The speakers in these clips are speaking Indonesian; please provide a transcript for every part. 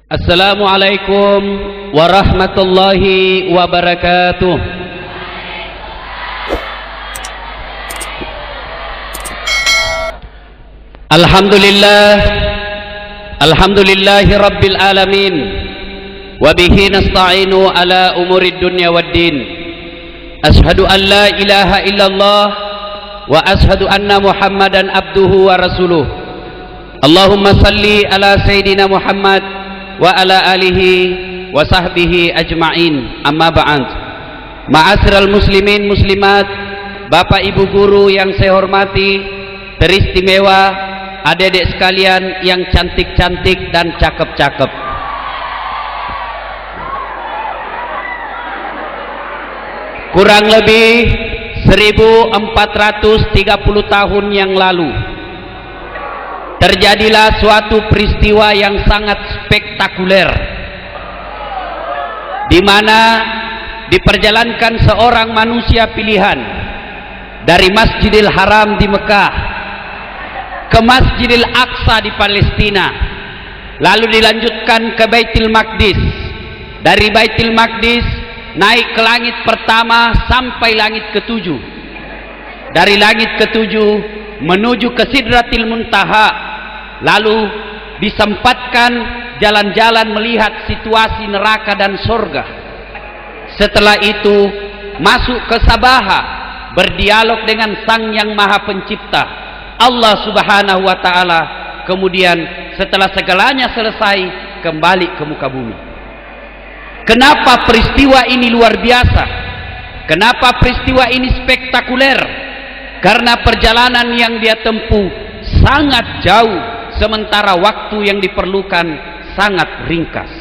Assalamualaikum warahmatullahi wabarakatuh. Alhamdulillahi rabbil alamin, wa bihi nasta'inu ala umurid dunya waddin. Ashhadu an la ilaha illallah wa ashhadu anna Muhammadan abduhu wa rasuluh. Allahumma salli ala sayyidina Muhammad wa ala alihi wa sahbihi ajma'in. Amma ba'd. Ma'asyiral muslimin muslimat, Bapak Ibu guru yang saya hormati, teristimewa adik-adik sekalian yang cantik-cantik dan cakep-cakep. Kurang lebih 1430 tahun yang lalu terjadilah suatu peristiwa yang sangat spektakuler, di mana diperjalankan seorang manusia pilihan dari Masjidil Haram di Mekah ke Masjidil Aqsa di Palestina, lalu dilanjutkan ke Baitul Maqdis, dari Baitul Maqdis naik ke langit pertama sampai langit ketujuh, dari langit ketujuh menuju ke Sidratil Muntaha, lalu disempatkan jalan-jalan melihat situasi neraka dan surga. Setelah itu masuk ke Sabaha, berdialog dengan Sang Yang Maha Pencipta Allah Subhanahu wa Ta'ala. Kemudian setelah segalanya selesai, kembali ke muka bumi. Kenapa peristiwa ini luar biasa? Kenapa peristiwa ini spektakuler? Karena perjalanan yang dia tempuh sangat jauh, sementara waktu yang diperlukan sangat ringkas.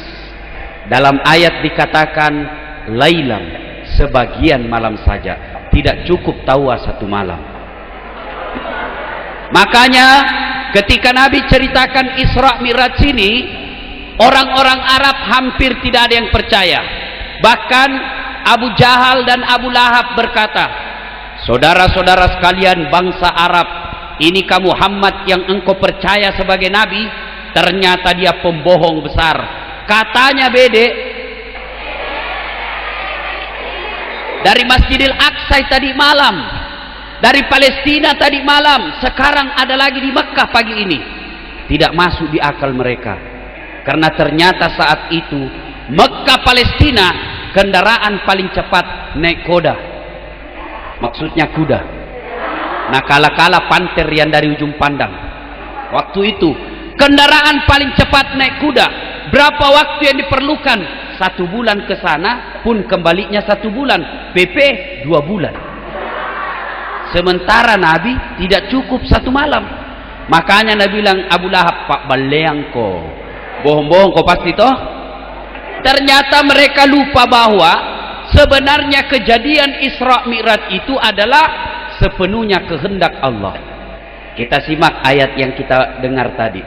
Dalam ayat dikatakan lailam, sebagian malam saja, tidak cukup tawa satu malam. Makanya ketika Nabi ceritakan Isra Mi'raj ini, orang-orang Arab hampir tidak ada yang percaya. Bahkan Abu Jahal dan Abu Lahab berkata, saudara-saudara sekalian bangsa Arab, inikah Muhammad yang engkau percaya sebagai nabi? Ternyata dia pembohong besar. Katanya bede dari Masjidil Aqsa tadi malam, dari Palestina tadi malam, sekarang ada lagi di Mekah pagi ini. Tidak masuk di akal mereka, karena ternyata saat itu Mekah Palestina kendaraan paling cepat naik kuda, maksudnya kuda. Nah, kala-kala panter yang dari ujung pandang. Waktu itu kendaraan paling cepat naik kuda. Berapa waktu yang diperlukan? 1 bulan ke sana pun kembalinya 1 bulan. PP 2 bulan. Sementara Nabi tidak cukup 1 malam. Makanya Nabi bilang, Abu Lahab, Pak baleang ko, bohong-bohong kau pasti toh. Ternyata mereka lupa bahwa sebenarnya kejadian Isra Mi'raj itu adalah sepenuhnya kehendak Allah. Kita simak ayat yang kita dengar tadi.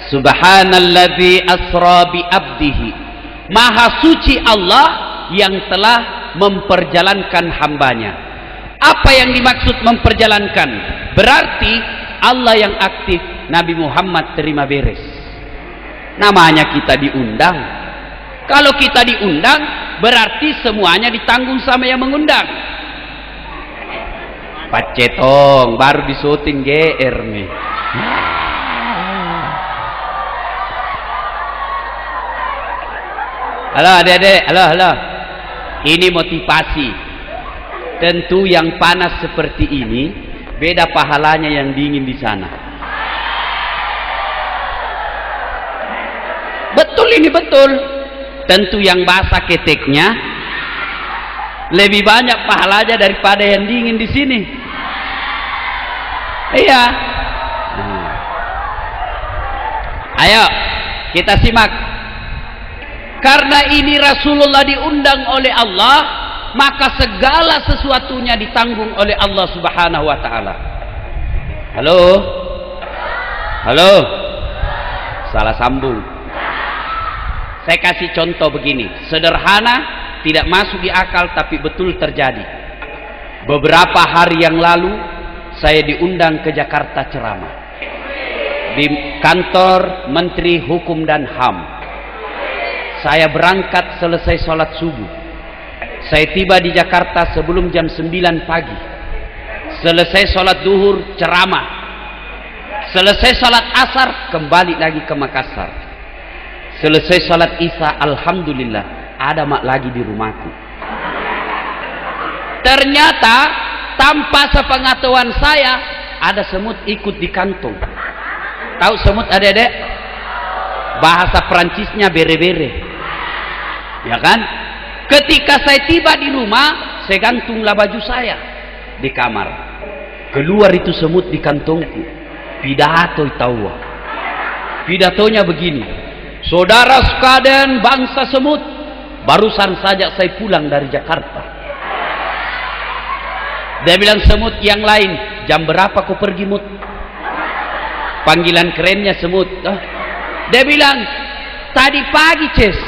Subhanalladzi asra bi abdihi. Maha suci Allah yang telah memperjalankan hambanya. Apa yang dimaksud memperjalankan? Berarti Allah yang aktif, Nabi Muhammad terima beres. Namanya kita diundang. Kalau kita diundang, berarti semuanya ditanggung sama yang mengundang. Pak Cetong baru disuting GR nih. Halo adik-adik, halo. Ini motivasi. Tentu yang panas seperti ini beda pahalanya yang dingin di sana. Betul ini betul. Tentu yang basah keteknya lebih banyak pahalanya daripada yang dingin di sini. Iya. Ayo kita simak. Karena ini Rasulullah diundang oleh Allah, maka segala sesuatunya ditanggung oleh Allah Subhanahu wa Ta'ala. Halo. Salah sambung. Saya kasih contoh begini, sederhana, tidak masuk di akal, tapi betul terjadi. Beberapa hari yang lalu saya diundang ke Jakarta ceramah di kantor Menteri Hukum dan HAM. Saya berangkat selesai sholat subuh. Saya tiba di Jakarta sebelum jam 9 pagi. Selesai sholat duhur ceramah. Selesai sholat asar kembali lagi ke Makassar. Selesai sholat isya, alhamdulillah ada mak lagi di rumahku. Ternyata tanpa sepengetahuan saya ada semut ikut di kantong. Tahu semut adik-adik? Bahasa Perancisnya bere-bere. Ya kan? Ketika saya tiba di rumah, saya gantunglah baju saya di kamar. Keluar itu semut di kantongku. Pidato tahu. Pidatonya begini. Saudara sekalian bangsa semut, barusan saja saya pulang dari Jakarta. Dia bilang semut yang lain, jam berapa kau pergi mut? Panggilan kerennya semut. Dia bilang, tadi pagi Ces.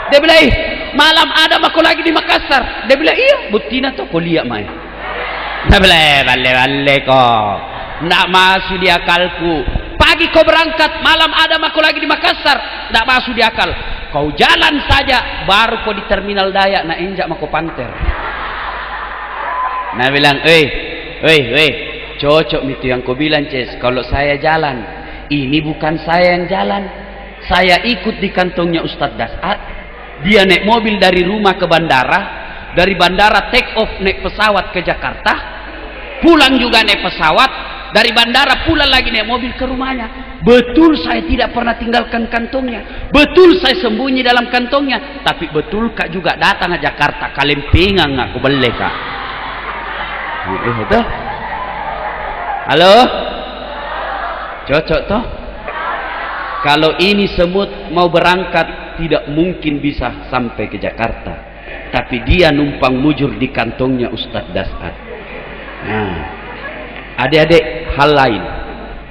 Dia bilang, malam ada aku lagi di Makassar. Dia bilang, iya, butina tuh kau lihat main. Dia bilang, bale kok. Nggak masuk di akalku. Pagi kau berangkat, malam ada aku lagi di Makassar. Nggak masuk di akal. Kau jalan saja, baru kau di terminal Dayak, nak injak mako panter. Nah bilang, cocok itu yang kau bilang Ces. Kalau saya jalan, ini bukan saya yang jalan. Saya ikut di kantongnya Ustadz Dasat. Dia naik mobil dari rumah ke bandara, dari bandara take off naik pesawat ke Jakarta, pulang juga naik pesawat, dari bandara pulang lagi naik mobil ke rumahnya. Betul saya tidak pernah tinggalkan kantongnya, betul saya sembunyi dalam kantongnya, tapi betul kak juga datang ke Jakarta kalempengan aku beli kak. Halo, cocok toh? Kalau ini semut mau berangkat tidak mungkin bisa sampai ke Jakarta, tapi dia numpang mujur di kantongnya Ustadz Dasat. Nah, adik-adik, hal lain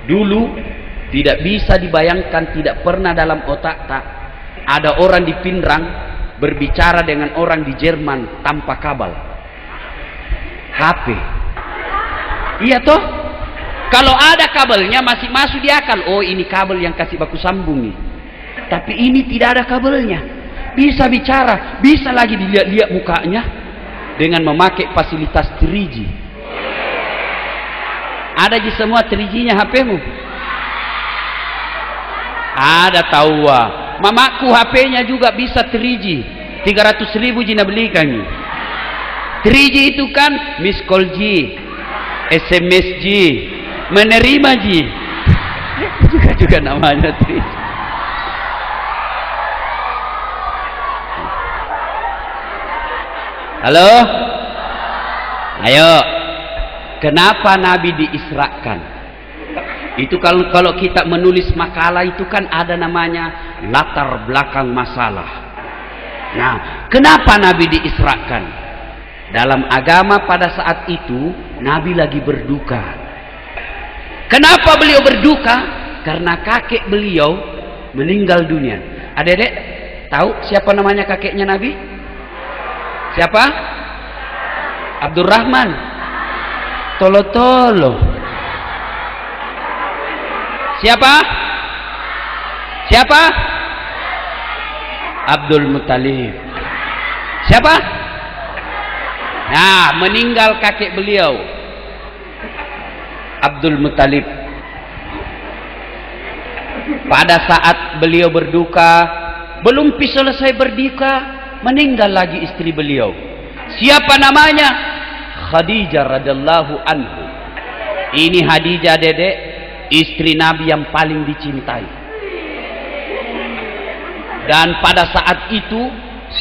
dulu tidak bisa dibayangkan, tidak pernah dalam otak tak ada orang di Pindrang berbicara dengan orang di Jerman tanpa kabel HP. Iya toh? Kalau ada kabelnya masih masuk di akal. Oh, ini kabel yang kasih baku sambung nih. Tapi ini tidak ada kabelnya. Bisa bicara, bisa lagi dilihat-lihat mukanya dengan memakai fasilitas 3G. Ada di semua 3G-nya HP-mu? Ada tahu. Mamaku HP-nya juga bisa 3G. 300.000 Jina belikan. 3G itu kan miss call G, SMS G, menerima G. Juga namanya 3G. Halo? Ayo. Kenapa Nabi diisrakan? Itu kalau kita menulis makalah itu kan ada namanya latar belakang masalah. Nah, kenapa Nabi diisrakan? Dalam agama pada saat itu Nabi lagi berduka. Kenapa beliau berduka? Karena kakek beliau meninggal dunia. Adik-adik tahu siapa namanya kakeknya Nabi? Siapa? Abdurrahman. Tolo-tolo. Siapa? Siapa? Abdul Muttalib. Siapa? Nah, meninggal kakek beliau Abdul Muttalib. Pada saat beliau berduka, belum selesai berduka, meninggal lagi istri beliau. Siapa namanya? Khadijah radhiyallahu anhu. Ini Khadijah dedek, istri Nabi yang paling dicintai. Dan pada saat itu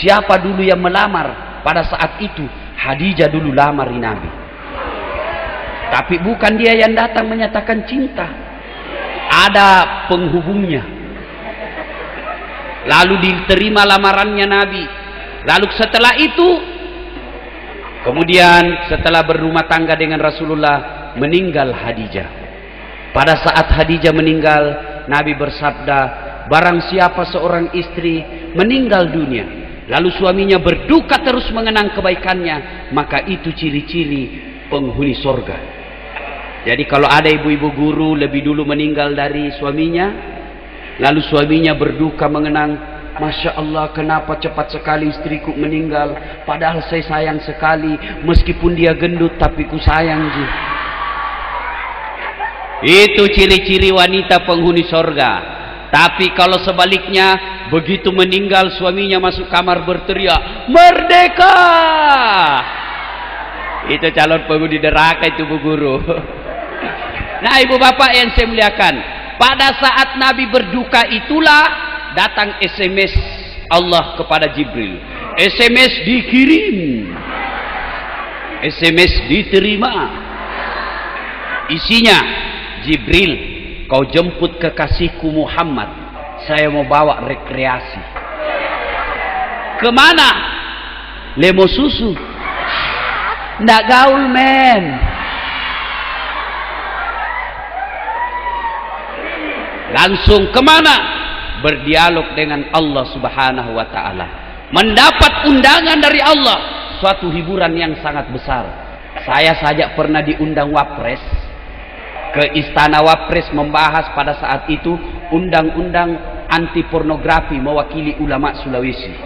siapa dulu yang melamar? Pada saat itu Khadijah dulu lamar Nabi. Tapi bukan dia yang datang menyatakan cinta. Ada penghubungnya. Lalu diterima lamarannya Nabi. Lalu setelah itu, kemudian setelah berumah tangga dengan Rasulullah, meninggal Khadijah. Pada saat Khadijah meninggal, Nabi bersabda, barang siapa seorang istri meninggal dunia, lalu suaminya berduka terus mengenang kebaikannya, maka itu ciri-ciri penghuni sorga. Jadi kalau ada ibu-ibu guru lebih dulu meninggal dari suaminya, Lalu suaminya berduka mengenang, Masya Allah, kenapa cepat sekali istriku meninggal, padahal saya sayang sekali, meskipun dia gendut tapi ku sayang ji. Itu ciri-ciri wanita penghuni sorga. Tapi kalau sebaliknya, begitu meninggal suaminya masuk kamar berteriak, merdeka. Itu calon penghuni neraka itu Bu Guru. Nah ibu bapak yang saya muliakan, pada saat Nabi berduka itulah datang SMS Allah kepada Jibril. SMS dikirim, SMS diterima. Isinya, Jibril, kau jemput kekasihku Muhammad, saya mau bawa rekreasi. Kemana? Lemo susu. Nggak gaul men. Langsung kemana? Berdialog dengan Allah subhanahu wa ta'ala. Mendapat undangan dari Allah, suatu hiburan yang sangat besar. Saya saja pernah diundang Wapres ke istana Wapres membahas pada saat itu undang-undang anti pornografi mewakili ulama Sulawesi.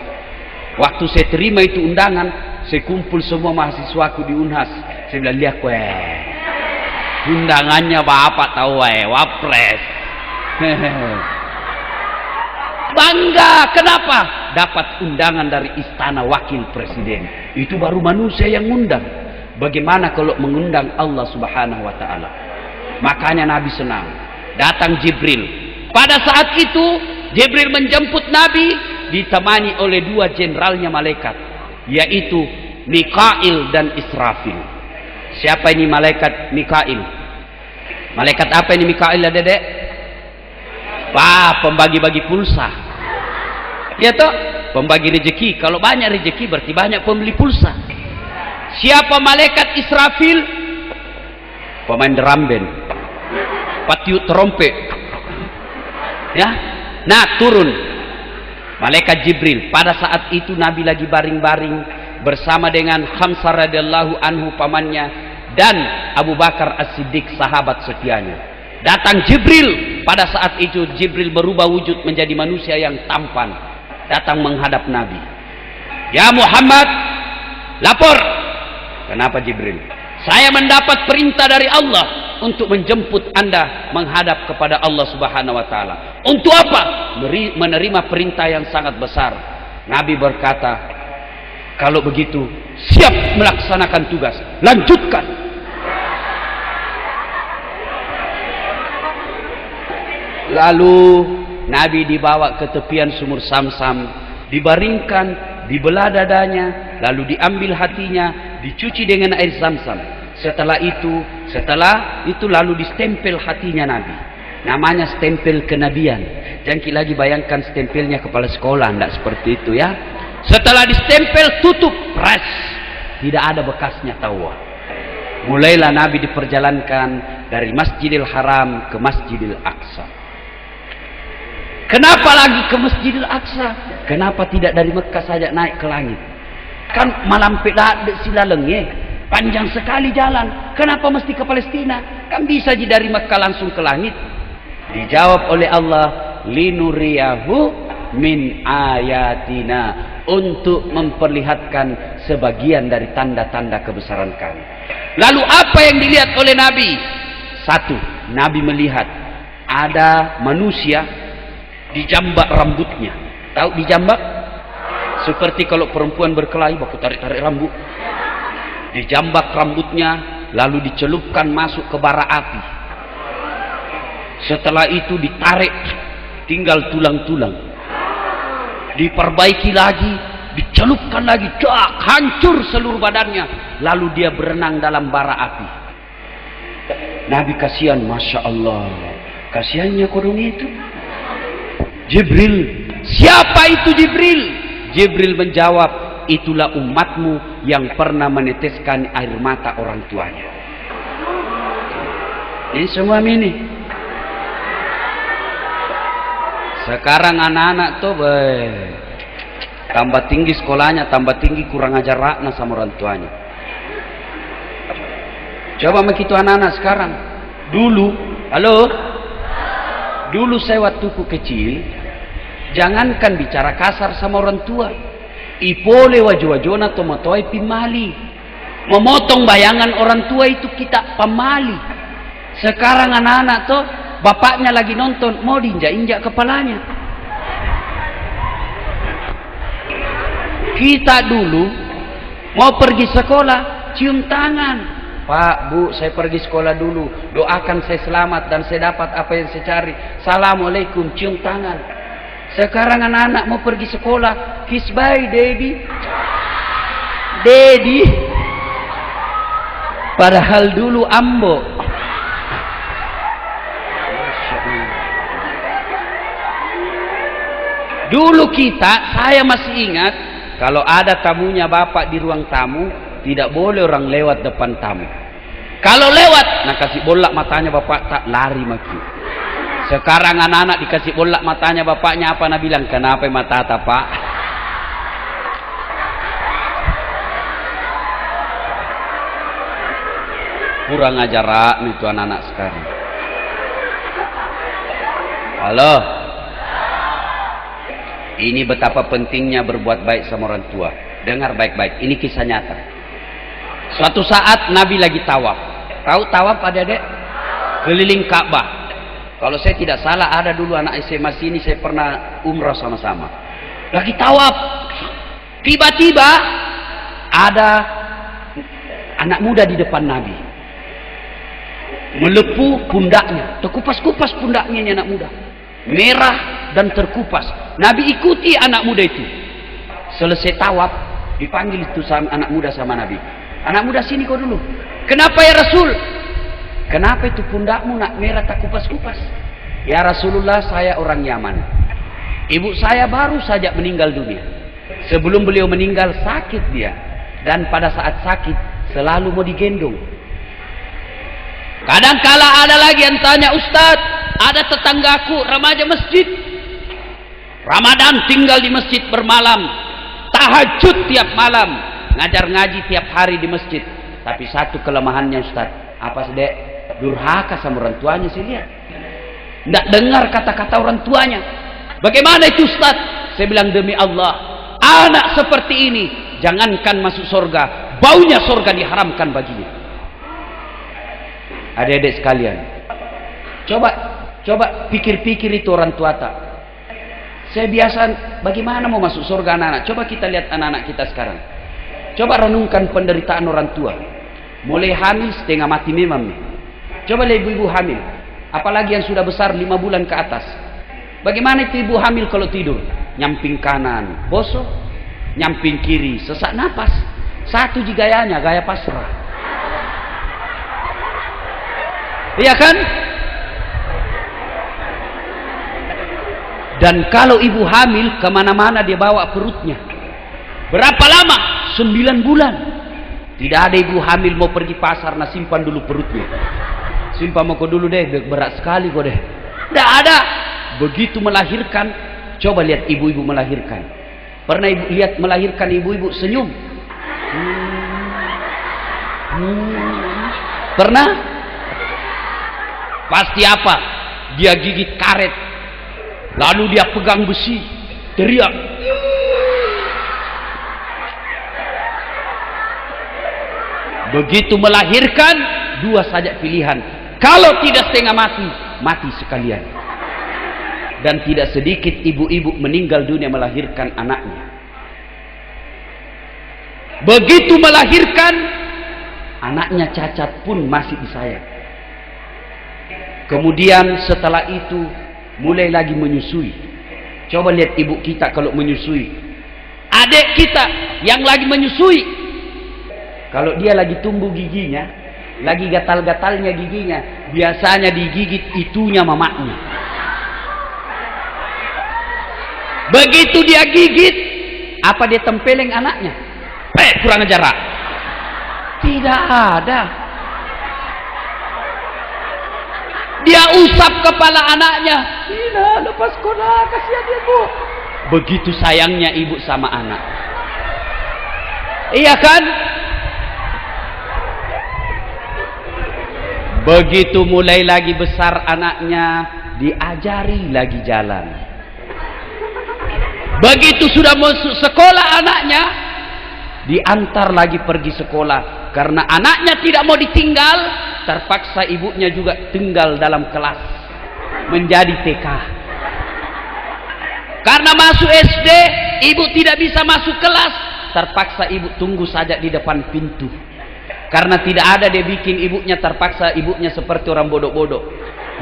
Waktu saya terima itu undangan, saya kumpul semua mahasiswaku di Unhas. Saya bilang, lihat undangannya bapak tahu Wapres. Bangga, kenapa? Dapat undangan dari istana wakil presiden. Itu baru manusia yang ngundang. Bagaimana kalau mengundang Allah subhanahu wa ta'ala? Makanya Nabi senang. Datang Jibril. Pada saat itu Jibril menjemput Nabi ditemani oleh dua jenderalnya malaikat, yaitu Mikail dan Israfil. Siapa ini malaikat Mikail? Malaikat apa ini Mikail ya dedek? Wah, pembagi-bagi pulsa. Ya toh, pembagi rezeki. Kalau banyak rezeki berarti banyak pembeli pulsa. Siapa malaikat Israfil? Pemain drum band, patiup trompet. Ya, nah turun malaikat Jibril. Pada saat itu Nabi lagi baring-baring bersama dengan Khamsah radhiyallahu anhu pamannya dan Abu Bakar As-Siddiq sahabat setianya. Datang Jibril. Pada saat itu Jibril berubah wujud menjadi manusia yang tampan, datang menghadap Nabi. Ya Muhammad, lapor. Kenapa Jibril? Saya mendapat perintah dari Allah untuk menjemput Anda menghadap kepada Allah subhanahu wa ta'ala. Untuk apa? Menerima perintah yang sangat besar. Nabi berkata, kalau begitu siap melaksanakan tugas, lanjutkan. Lalu Nabi dibawa ke tepian sumur Samsam, dibaringkan, dibelah dadanya, lalu diambil hatinya, dicuci dengan air Zamzam. Setelah itu lalu distempel hatinya Nabi. Namanya stempel kenabian. Jangan lagi bayangkan stempelnya kepala sekolah, tidak seperti itu ya. Setelah distempel, tutup, press, tidak ada bekasnya tawa. Mulailah Nabi diperjalankan dari Masjidil Haram ke Masjidil Aqsa. Kenapa lagi ke Masjidil Aqsa? Kenapa tidak dari Mekah saja naik ke langit? Kan malam pedak silaleng ya. Panjang sekali jalan. Kenapa mesti ke Palestina? Kan bisa dari Mekah langsung ke langit. Dijawab oleh Allah, linuriyahu min ayatina, untuk memperlihatkan sebagian dari tanda-tanda kebesaran kami. Lalu apa yang dilihat oleh Nabi? Satu, Nabi melihat ada manusia dijambak rambutnya. Tahu dijambak? Seperti kalau perempuan berkelahi, baku tarik-tarik rambut. Dijambak rambutnya, lalu dicelupkan masuk ke bara api. Setelah itu ditarik, tinggal tulang-tulang. Diperbaiki lagi, dicelupkan lagi, hancur seluruh badannya. Lalu dia berenang dalam bara api. Nabi kasihan, Masya Allah. Kasihannya kodong itu. Jibril, siapa itu Jibril? Jibril menjawab, itulah umatmu yang pernah meneteskan air mata orang tuanya. Ini semua ini. Sekarang anak-anak tuh tambah tinggi sekolahnya, tambah tinggi kurang ajar rakna sama orang tuanya. Coba begitu anak-anak sekarang. Dulu, halo? Dulu saya waktu kecil, jangankan bicara kasar sama orang tua, ipole wajona tomotoi pimali, memotong bayangan orang tua itu kita pamali. Sekarang anak-anak tuh bapaknya lagi nonton, mau diinjak-injak kepalanya. Kita dulu mau pergi sekolah, cium tangan. Pak, Bu, saya pergi sekolah dulu. Doakan saya selamat dan saya dapat apa yang saya cari. Assalamualaikum, cium tangan. Sekarang anak-anak mau pergi sekolah, kiss bye, Daddy. Daddy. Padahal dulu ambo. Dulu kita, saya masih ingat, kalau ada tamunya bapak di ruang tamu, tidak boleh orang lewat depan tamu. Kalau lewat, nah kasih bolak matanya bapak, tak lari maki. Sekarang anak-anak dikasih bolak matanya bapaknya, apa nak bilang? Kenapa mata pak? Kurang ajar itu anak-anak sekarang. Halo. Ini betapa pentingnya berbuat baik sama orang tua. Dengar baik-baik, ini kisah nyata. Suatu saat Nabi lagi tawaf. Tahu tawaf adik-adik? Keliling Ka'bah. Kalau saya tidak salah, ada dulu anak SMA sini, saya pernah umrah sama-sama. Lagi tawaf. Tiba-tiba ada anak muda di depan Nabi. Melepuh pundaknya. Terkupas-kupas pundaknya ini anak muda. Merah dan terkupas. Nabi ikuti anak muda itu. Selesai tawaf, dipanggil itu sama anak muda sama Nabi. Anak muda, sini kau dulu. Kenapa ya Rasul? Kenapa itu pundakmu nak merah tak kupas-kupas? Ya Rasulullah, saya orang Yaman. Ibu saya baru saja meninggal dunia. Sebelum beliau meninggal sakit dia. Dan pada saat sakit selalu mau digendong. Kadangkala ada lagi yang tanya, Ustadz, ada tetanggaku remaja masjid. Ramadan tinggal di masjid bermalam. Tahajud tiap malam. Ngajar ngaji tiap hari di masjid. Tapi satu kelemahannya Ustaz. Apa sih dek? Durhaka sama orang tuanya sih lihat. Tidak dengar kata-kata orang tuanya. Bagaimana itu Ustaz? Saya bilang demi Allah, anak seperti ini jangankan masuk surga, baunya surga diharamkan baginya. Adik-adik sekalian, coba pikir-pikir itu orang tua tak. Saya biasa bagaimana mau masuk surga anak-anak. Coba kita lihat anak-anak kita sekarang. Coba renungkan penderitaan orang tua. Mulai hamil setengah mati memang nih. Coba lihat ibu-ibu hamil. Apalagi yang sudah besar 5 bulan ke atas. Bagaimana itu ibu hamil kalau tidur? Nyamping kanan, bosok. Nyamping kiri, sesak napas. Satu gayanya, gaya pasrah. Iya kan? Dan kalau ibu hamil, kemana-mana dia bawa perutnya. Berapa lama? 9 bulan. Tidak ada ibu hamil mau pergi pasar, nah simpan dulu perutnya. Simpan mau kau dulu deh, berat sekali kau deh. Tidak ada. Begitu melahirkan, coba lihat ibu-ibu melahirkan. Pernah ibu lihat melahirkan ibu-ibu senyum? Pernah? Pasti apa? Dia gigit karet. Lalu dia pegang besi, teriak. Begitu melahirkan, 2 saja pilihan. Kalau tidak setengah mati, mati sekalian. Dan tidak sedikit ibu-ibu meninggal dunia melahirkan anaknya. Begitu melahirkan, anaknya cacat pun masih disayang. Kemudian setelah itu mulai lagi menyusui. Coba lihat ibu kita kalau menyusui. Adik kita yang lagi menyusui, kalau dia lagi tumbuh giginya, lagi gatal-gatalnya giginya, biasanya digigit itunya mamanya. Begitu dia gigit, apa dia tempeleng anaknya? Kurang ajar. Tidak ada. Dia usap kepala anaknya. Tidak, lepas sekolah, kasihan ibu. Begitu sayangnya ibu sama anak. Iya kan? Begitu mulai lagi besar anaknya, diajari lagi jalan. Begitu sudah masuk sekolah anaknya, diantar lagi pergi sekolah. Karena anaknya tidak mau ditinggal, terpaksa ibunya juga tinggal dalam kelas menjadi TK. Karena masuk SD, ibu tidak bisa masuk kelas, terpaksa ibu tunggu saja di depan pintu. Karena tidak ada, dia bikin ibunya, terpaksa ibunya seperti orang bodoh-bodoh.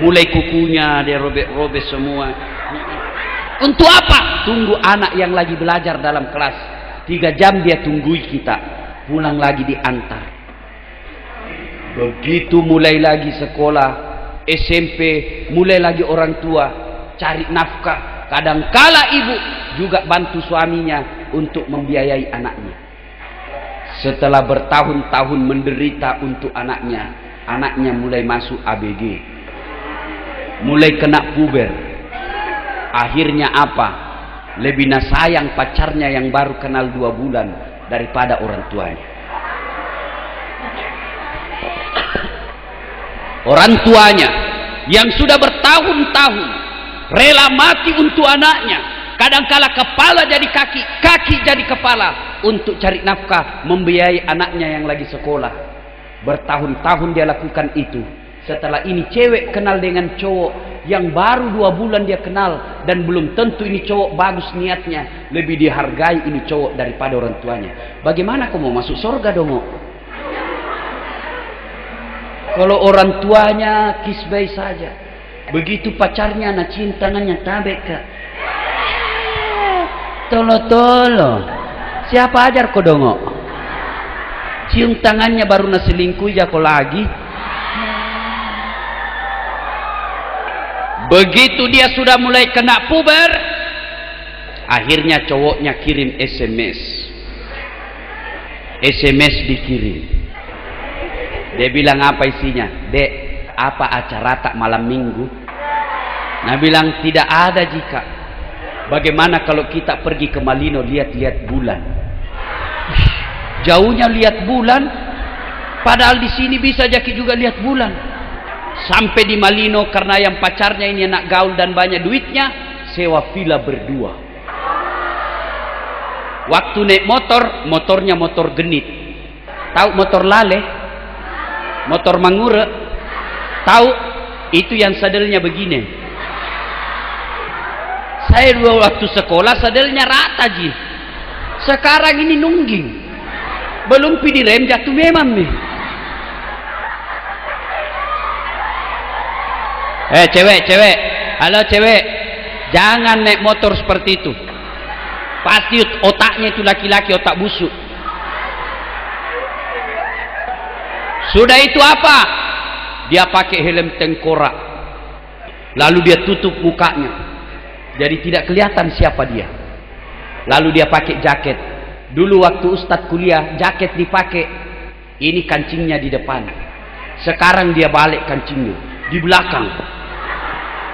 Mulai kukunya dia robek-robek semua. Untuk apa? Tunggu anak yang lagi belajar dalam kelas. 3 jam dia tunggui kita, pulang lagi diantar. Begitu mulai lagi sekolah SMP, mulai lagi orang tua cari nafkah. Kadangkala ibu juga bantu suaminya untuk membiayai anaknya. Setelah bertahun-tahun menderita untuk anaknya, anaknya mulai masuk ABG, mulai kena puber. Akhirnya apa? Lebih sayang pacarnya yang baru kenal 2 bulan daripada orang tuanya. Orang tuanya yang sudah bertahun-tahun rela mati untuk anaknya, kadangkala kepala jadi kaki, kaki jadi kepala, untuk cari nafkah, membiayai anaknya yang lagi sekolah. Bertahun-tahun dia lakukan itu. Setelah ini cewek kenal dengan cowok yang baru 2 bulan dia kenal, dan belum tentu ini cowok bagus niatnya, lebih dihargai ini cowok daripada orang tuanya. Bagaimana kau mau masuk surga dong? Kalau orang tuanya kisbay saja, begitu pacarnya nak cium tangannya tabek kak. Tolo-tolo, siapa ajar kau dongo? Cium tangannya baru nak selingkuh ya kau lagi. Begitu dia sudah mulai kena puber, akhirnya cowoknya kirim SMS. SMS dikirim. Dia bilang apa isinya? Dek, apa acara tak malam minggu? Nah bilang tidak ada jika. Bagaimana kalau kita pergi ke Malino lihat-lihat bulan? Jauhnya lihat bulan, padahal di sini bisa Jaki juga lihat bulan. Sampai di Malino, karena yang pacarnya ini anak gaul dan banyak duitnya, sewa villa berdua. Waktu naik motor, motornya motor genit. Tahu motor lale? Motor mangure? Tahu? Itu yang sadelnya begini. Saya dulu waktu sekolah sadelnya rata ji. Sekarang ini nungging. Belum pilih rem jatuh memang nih. Cewek. Halo cewek. Jangan naik motor seperti itu. Pasti otaknya itu laki-laki, otak busuk. Sudah itu apa? Dia pakai helm tengkorak. Lalu dia tutup mukanya. Jadi tidak kelihatan siapa dia. Lalu dia pakai jaket. Dulu waktu Ustadz kuliah, jaket dipakai. Ini kancingnya di depan. Sekarang dia balik kancingnya di belakang.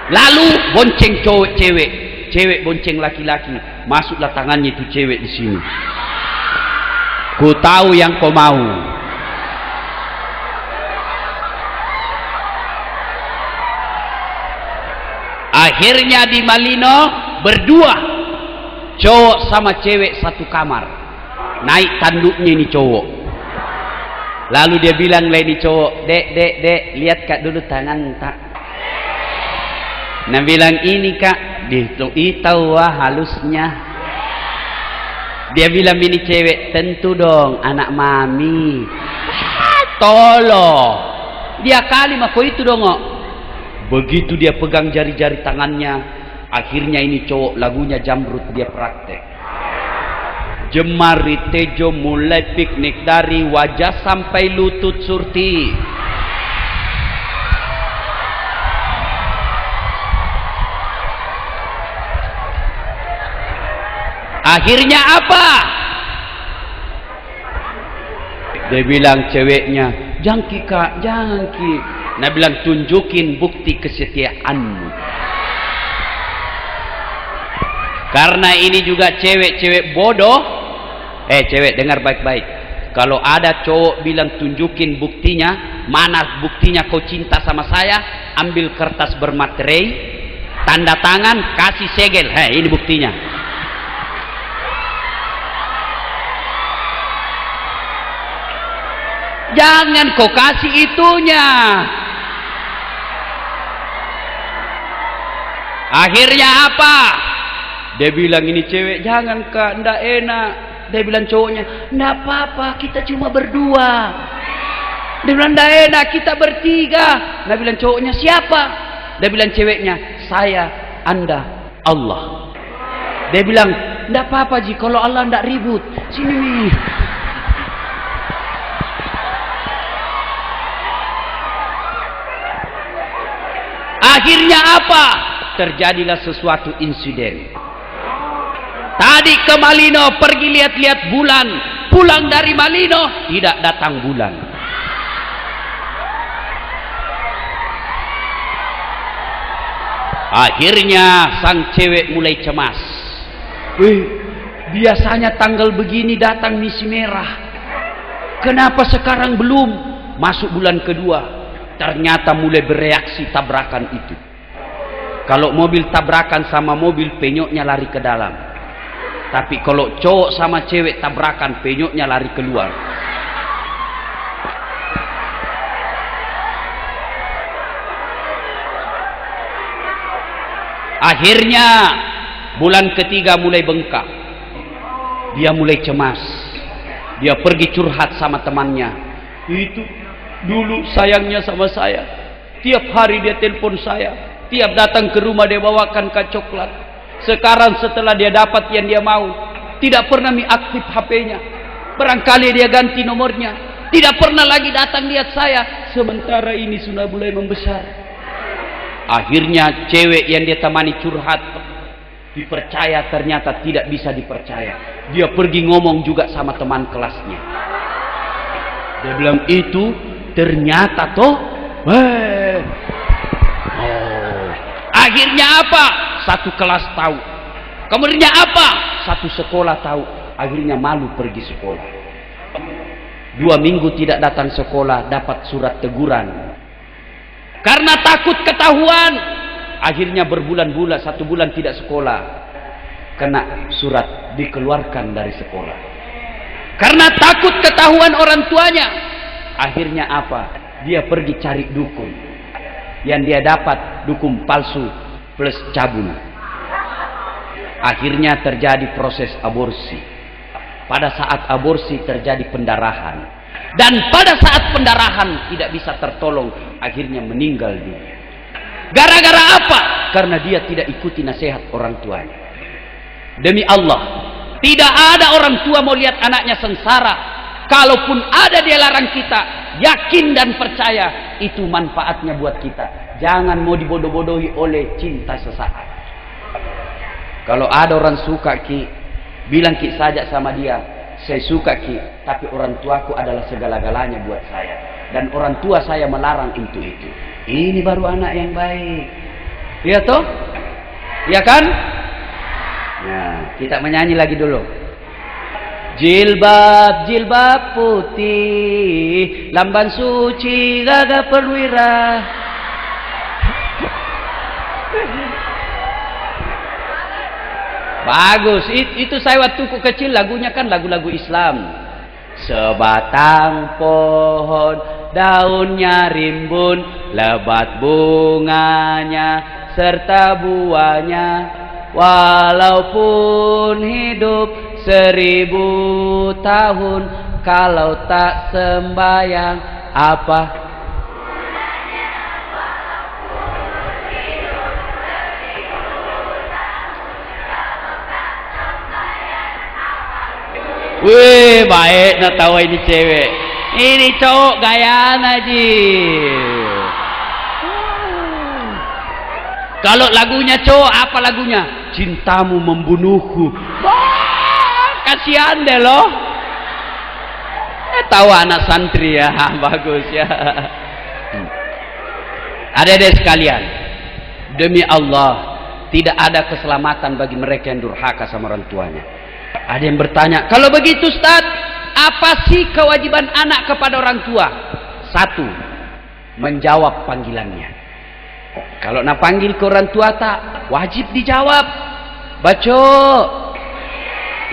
Lalu bonceng cewek, cewek bonceng laki-laki. Masuklah tangannya itu cewek di sini. Ku tahu yang kau mau. Akhirnya di Malino berdua, cowok sama cewek satu kamar. Naik tanduknya ini cowok. Lalu dia bilang lah ini cowok, dek, lihat kak dulu tangan tak. Nah bilang ini kak, itu wah halusnya. Dia bilang ini cewek, tentu dong anak mami. Tolo, dia kali mako itu dong. Begitu dia pegang jari-jari tangannya, akhirnya ini cowok lagunya Jamrut dia praktek. Jemari Tejo mulai piknik dari wajah sampai lutut surti. Akhirnya apa? Dia bilang ceweknya, jangan kak, jangan ki. Nah bilang tunjukin bukti kesetiaanmu. Karena ini juga cewek-cewek bodoh. Cewek dengar baik-baik. Kalau ada cowok bilang tunjukin buktinya, mana buktinya kau cinta sama saya? Ambil kertas bermaterai, tanda tangan, kasih segel. Hei, ini buktinya. Jangan kau kasih itunya. Akhirnya apa? Dia bilang, ini cewek, jangan kak, ndak enak. Dia bilang cowoknya, ndak apa-apa, kita cuma berdua. Dia bilang, ndak enak, kita bertiga. Dia bilang cowoknya, siapa? Dia bilang ceweknya, saya, anda, Allah. Dia bilang, ndak apa-apa Ji, kalau Allah ndak ribut. Sini. Akhirnya apa? Terjadilah sesuatu insiden. Tadi ke Malino pergi lihat-lihat bulan, pulang dari Malino tidak datang bulan. Akhirnya sang cewek mulai cemas. Biasanya tanggal begini datang misi merah, kenapa sekarang belum? Masuk bulan kedua, ternyata mulai bereaksi tabrakan itu. Kalau mobil tabrakan sama mobil, penyoknya lari ke dalam. Tapi kalau cowok sama cewek tabrakan, penyoknya lari keluar. Akhirnya bulan ketiga mulai bengkak. Dia mulai cemas. Dia pergi curhat sama temannya. Itu dulu sayangnya sama saya. Tiap hari dia telepon saya. Tiap datang ke rumah dia bawakan coklat. Sekarang setelah dia dapat yang dia mau, tidak pernah aktif HP-nya. Barangkali dia ganti nomornya. Tidak pernah lagi datang lihat saya. Sementara ini sudah mulai membesar. Akhirnya cewek yang dia temani curhat, dipercaya ternyata tidak bisa dipercaya. Dia pergi ngomong juga sama teman kelasnya. Dia bilang, itu ternyata toh akhirnya apa? Satu kelas tahu. Kemudian apa? Satu sekolah tahu. Akhirnya malu pergi sekolah. 2 minggu tidak datang sekolah, dapat surat teguran. Karena takut ketahuan. Akhirnya berbulan-bulan, 1 bulan tidak sekolah. Kena surat, dikeluarkan dari sekolah. Karena takut ketahuan orang tuanya. Akhirnya apa? Dia pergi cari dukun. Yang dia dapat dukun palsu plus cabul. Akhirnya terjadi proses aborsi. Pada saat aborsi terjadi pendarahan. Dan pada saat pendarahan tidak bisa tertolong. Akhirnya meninggal dia. Gara-gara apa? Karena dia tidak ikuti nasihat orang tuanya. Demi Allah, tidak ada orang tua mau lihat anaknya sengsara. Kalaupun ada dia larang kita, yakin dan percaya itu manfaatnya buat kita. Jangan mau dibodoh-bodohi oleh cinta sesaat. Kalau ada orang suka ki, bilang ki saja sama dia, saya suka ki, tapi orang tuaku adalah segala-galanya buat saya. Dan orang tua saya melarang itu. Ini baru anak yang baik. Iya toh? Iya kan? Nah, kita menyanyi lagi dulu. Jilbab, jilbab putih, lamban suci gagah perwira. Bagus, itu saya waktu kecil lagunya kan lagu-lagu Islam. Sebatang pohon, daunnya rimbun, lebat bunganya serta buahnya. Walaupun hidup 1000 tahun, kalau tak sembayang apa? Wih, baik nak tahu ini cewek. Ini cowok gayaan aja. Kalau lagunya cowok, apa lagunya? Cintamu membunuhku. Kasihan deh loh. Tahu anak santri ya, bagus ya. Adik-adik sekalian, demi Allah, tidak ada keselamatan bagi mereka yang durhaka sama orang tuanya. Ada yang bertanya, kalau begitu Ustaz, apa sih kewajiban anak kepada orang tua? 1, menjawab panggilannya. Kalau nak panggil ke orang tua tak, wajib dijawab. Baco.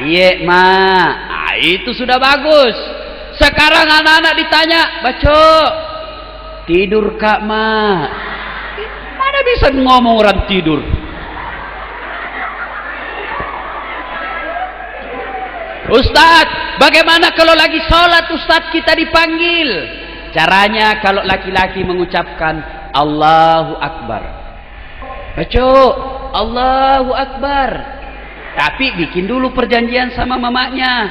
Iya, mak. Ah, itu sudah bagus. Sekarang anak-anak ditanya, baco. Tidur kak, mak. Mana bisa ngomong orang tidur? Ustadz, bagaimana kalau lagi sholat Ustadz kita dipanggil? Caranya kalau laki-laki mengucapkan Allahu Akbar. Baco, Allahu Akbar. Tapi bikin dulu perjanjian sama mamanya.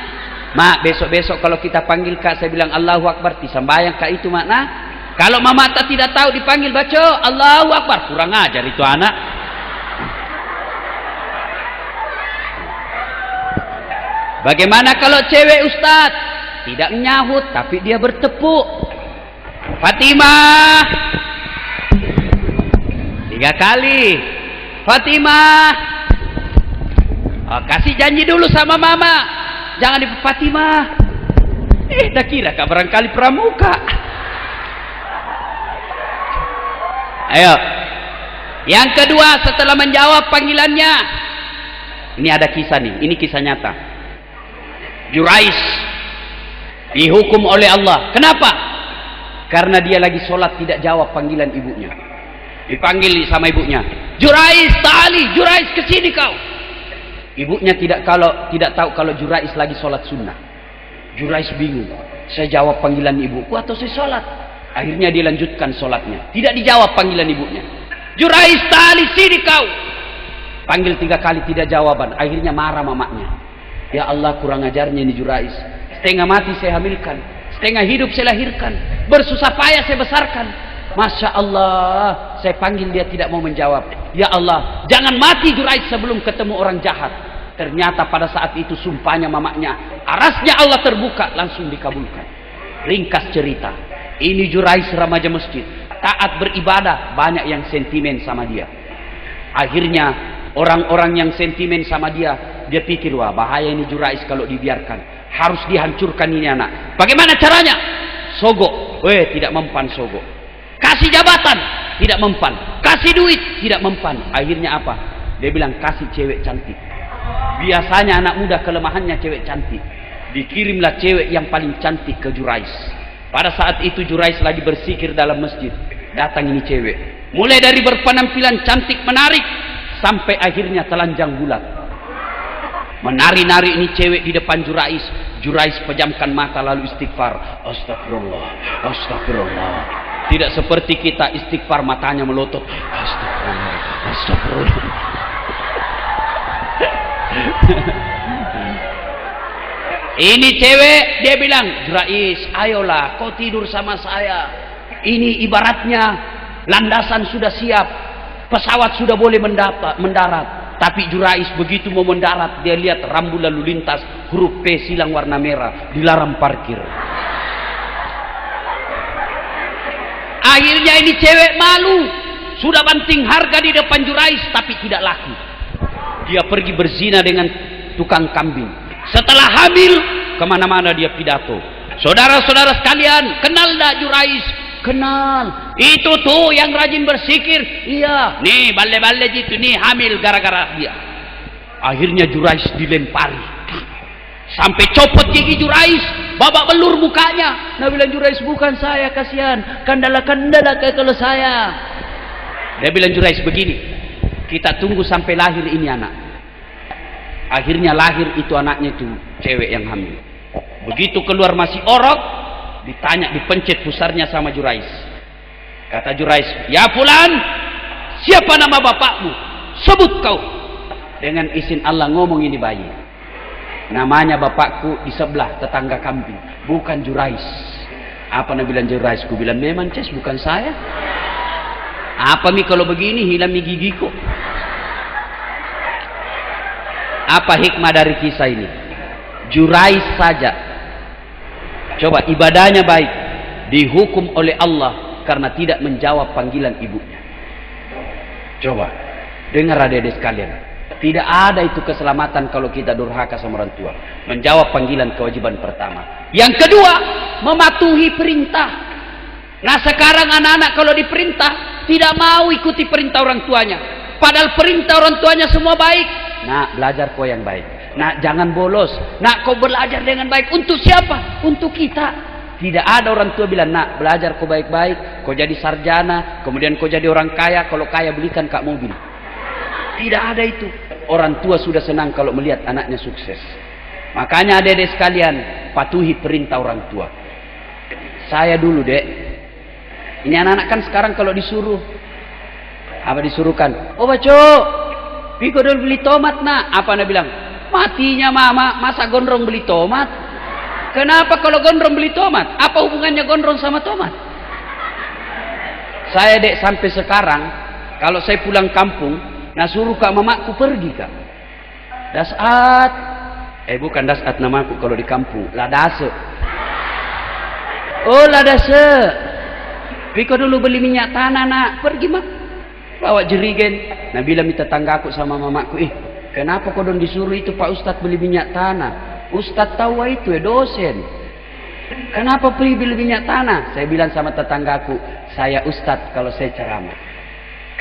Mak, besok-besok kalau kita panggil kak, saya bilang Allahu Akbar, disambayang kak itu mak. Nah, kalau mama tak tidak tahu dipanggil baco Allahu Akbar, kurang ajar itu anak. Bagaimana kalau cewek Ustadz? Tidak nyahut, tapi dia bertepuk. Fatimah. 3 kali. Fatimah. Oh, kasih janji dulu sama mama. Jangan di Fatimah. Dah kira kak barangkali pramuka. Ayo. Yang kedua setelah menjawab panggilannya. Ini ada kisah nih. Ini kisah nyata. Jurais dihukum oleh Allah. Kenapa? Karena dia lagi sholat tidak jawab panggilan ibunya. Dipanggil sama ibunya. Jurais, ta'ali, Jurais kesini kau. Ibunya tidak tahu kalau Jurais lagi sholat sunnah. Jurais bingung. Saya jawab panggilan ibuku atau saya sholat? Akhirnya dia lanjutkan sholatnya. Tidak dijawab panggilan ibunya. Jurais, ta'ali, sini kau. Panggil 3 kali tidak jawaban. Akhirnya marah mamanya. Ya Allah, kurang ajarnya ini Jurais. Setengah mati saya hamilkan, setengah hidup saya lahirkan, bersusah payah saya besarkan. Masya Allah, saya panggil dia tidak mau menjawab. Ya Allah, jangan mati Jurais sebelum ketemu orang jahat. Ternyata pada saat itu sumpahnya mamanya, arasnya Allah terbuka, langsung dikabulkan. Ringkas cerita, ini Jurais remaja masjid, taat beribadah, banyak yang sentimen sama dia. Akhirnya orang-orang yang sentimen sama dia, dia pikir, wah bahaya ini Jurais kalau dibiarkan, harus dihancurkan ini anak. Bagaimana caranya? Sogok, tidak mempan sogok. Kasih jabatan, tidak mempan. Kasih duit, tidak mempan. Akhirnya apa? Dia bilang kasih cewek cantik. Biasanya anak muda kelemahannya cewek cantik. Dikirimlah cewek yang paling cantik ke Jurais. Pada saat itu Jurais lagi bersikir dalam masjid. Datang ini cewek. Mulai dari berpenampilan cantik menarik, sampai akhirnya telanjang bulat. Menari-nari ini cewek di depan Jurais. Jurais pejamkan mata lalu istighfar. Astagfirullah, astagfirullah. Tidak seperti kita istighfar matanya melotot. Astagfirullah, astagfirullah. Ini cewek dia bilang, Jurais, ayolah kau tidur sama saya. Ini ibaratnya landasan sudah siap, pesawat sudah boleh mendarat. Tapi Jurais begitu mau mendarat, dia lihat rambu lalu lintas, huruf P silang warna merah, dilarang parkir. Akhirnya ini cewek malu, sudah banting harga di depan Jurais, tapi tidak laku. Dia pergi berzina dengan tukang kambing. Setelah hamil, kemana-mana dia pidato. Saudara-saudara sekalian, kenal tak Jurais? Kenal. Itu tuh yang rajin bersikir. Iya. Nih bale-bale gitu, nih hamil gara-gara dia. Akhirnya Jurais dilempari. Sampai copot gigi Jurais, babak belur mukanya. Nah bilang Jurais, bukan saya, kasihan. Kandala-kandala kayak kalau saya. Dia bilang Jurais begini, kita tunggu sampai lahir ini anak. Akhirnya lahir itu anaknya itu cewek yang hamil. Begitu keluar masih orok, ditanya, dipencet pusarnya sama Jurais. Kata Jurais, ya fulan, siapa nama bapakmu? Sebut kau. Dengan izin Allah ngomong ini bayi. Namanya bapakku di sebelah tetangga kambing, bukan Jurais. Apa nak bilang Jurais? Ku bilang memang Ces, bukan saya. Apa mi kalau begini hilang mi gigiku? Apa hikmah dari kisah ini? Jurais saja, coba ibadahnya baik, dihukum oleh Allah karena tidak menjawab panggilan ibunya. Coba dengar adik-adik sekalian, tidak ada itu keselamatan kalau kita durhaka sama orang tua. Menjawab panggilan kewajiban pertama. Yang kedua, mematuhi perintah. Nah sekarang anak-anak kalau diperintah tidak mau ikuti perintah orang tuanya. Padahal perintah orang tuanya semua baik. Nak, belajar kau yang baik. Nak, jangan bolos. Nak, kau belajar dengan baik. Untuk siapa? Untuk kita. Tidak ada orang tua bilang, nak, belajar kau baik-baik, kau jadi sarjana, kemudian kau jadi orang kaya, kalau kaya belikan kak mobil. Tidak ada itu. Orang tua sudah senang kalau melihat anaknya sukses. Makanya adik-adik sekalian, patuhi perintah orang tua. Saya dulu, dek, ini anak-anak kan sekarang kalau disuruh, apa disuruhkan? Oh baco, piko dulu beli tomat nak. Apa anda bilang? Matinya mama, masa gondrong beli tomat? Kenapa kalau gondrong beli tomat? Apa hubungannya gondrong sama tomat? Saya dek sampai sekarang, kalau saya pulang kampung, nah suruh kak mamaku pergi kak. Dasat, bukan dasat namaku kalau di kampung, ladase. Oh ladase, piko dulu beli minyak tanah nak, pergi mak. Bawa jerigen. Nah bila minta tanggaku sama mamaku, kenapa kau don disuruh itu Pak Ustadz beli minyak tanah? Ustadz tahu itu dosen. Kenapa pergi beli minyak tanah? Saya bilang sama tetanggaku, saya Ustadz kalau saya ceramah.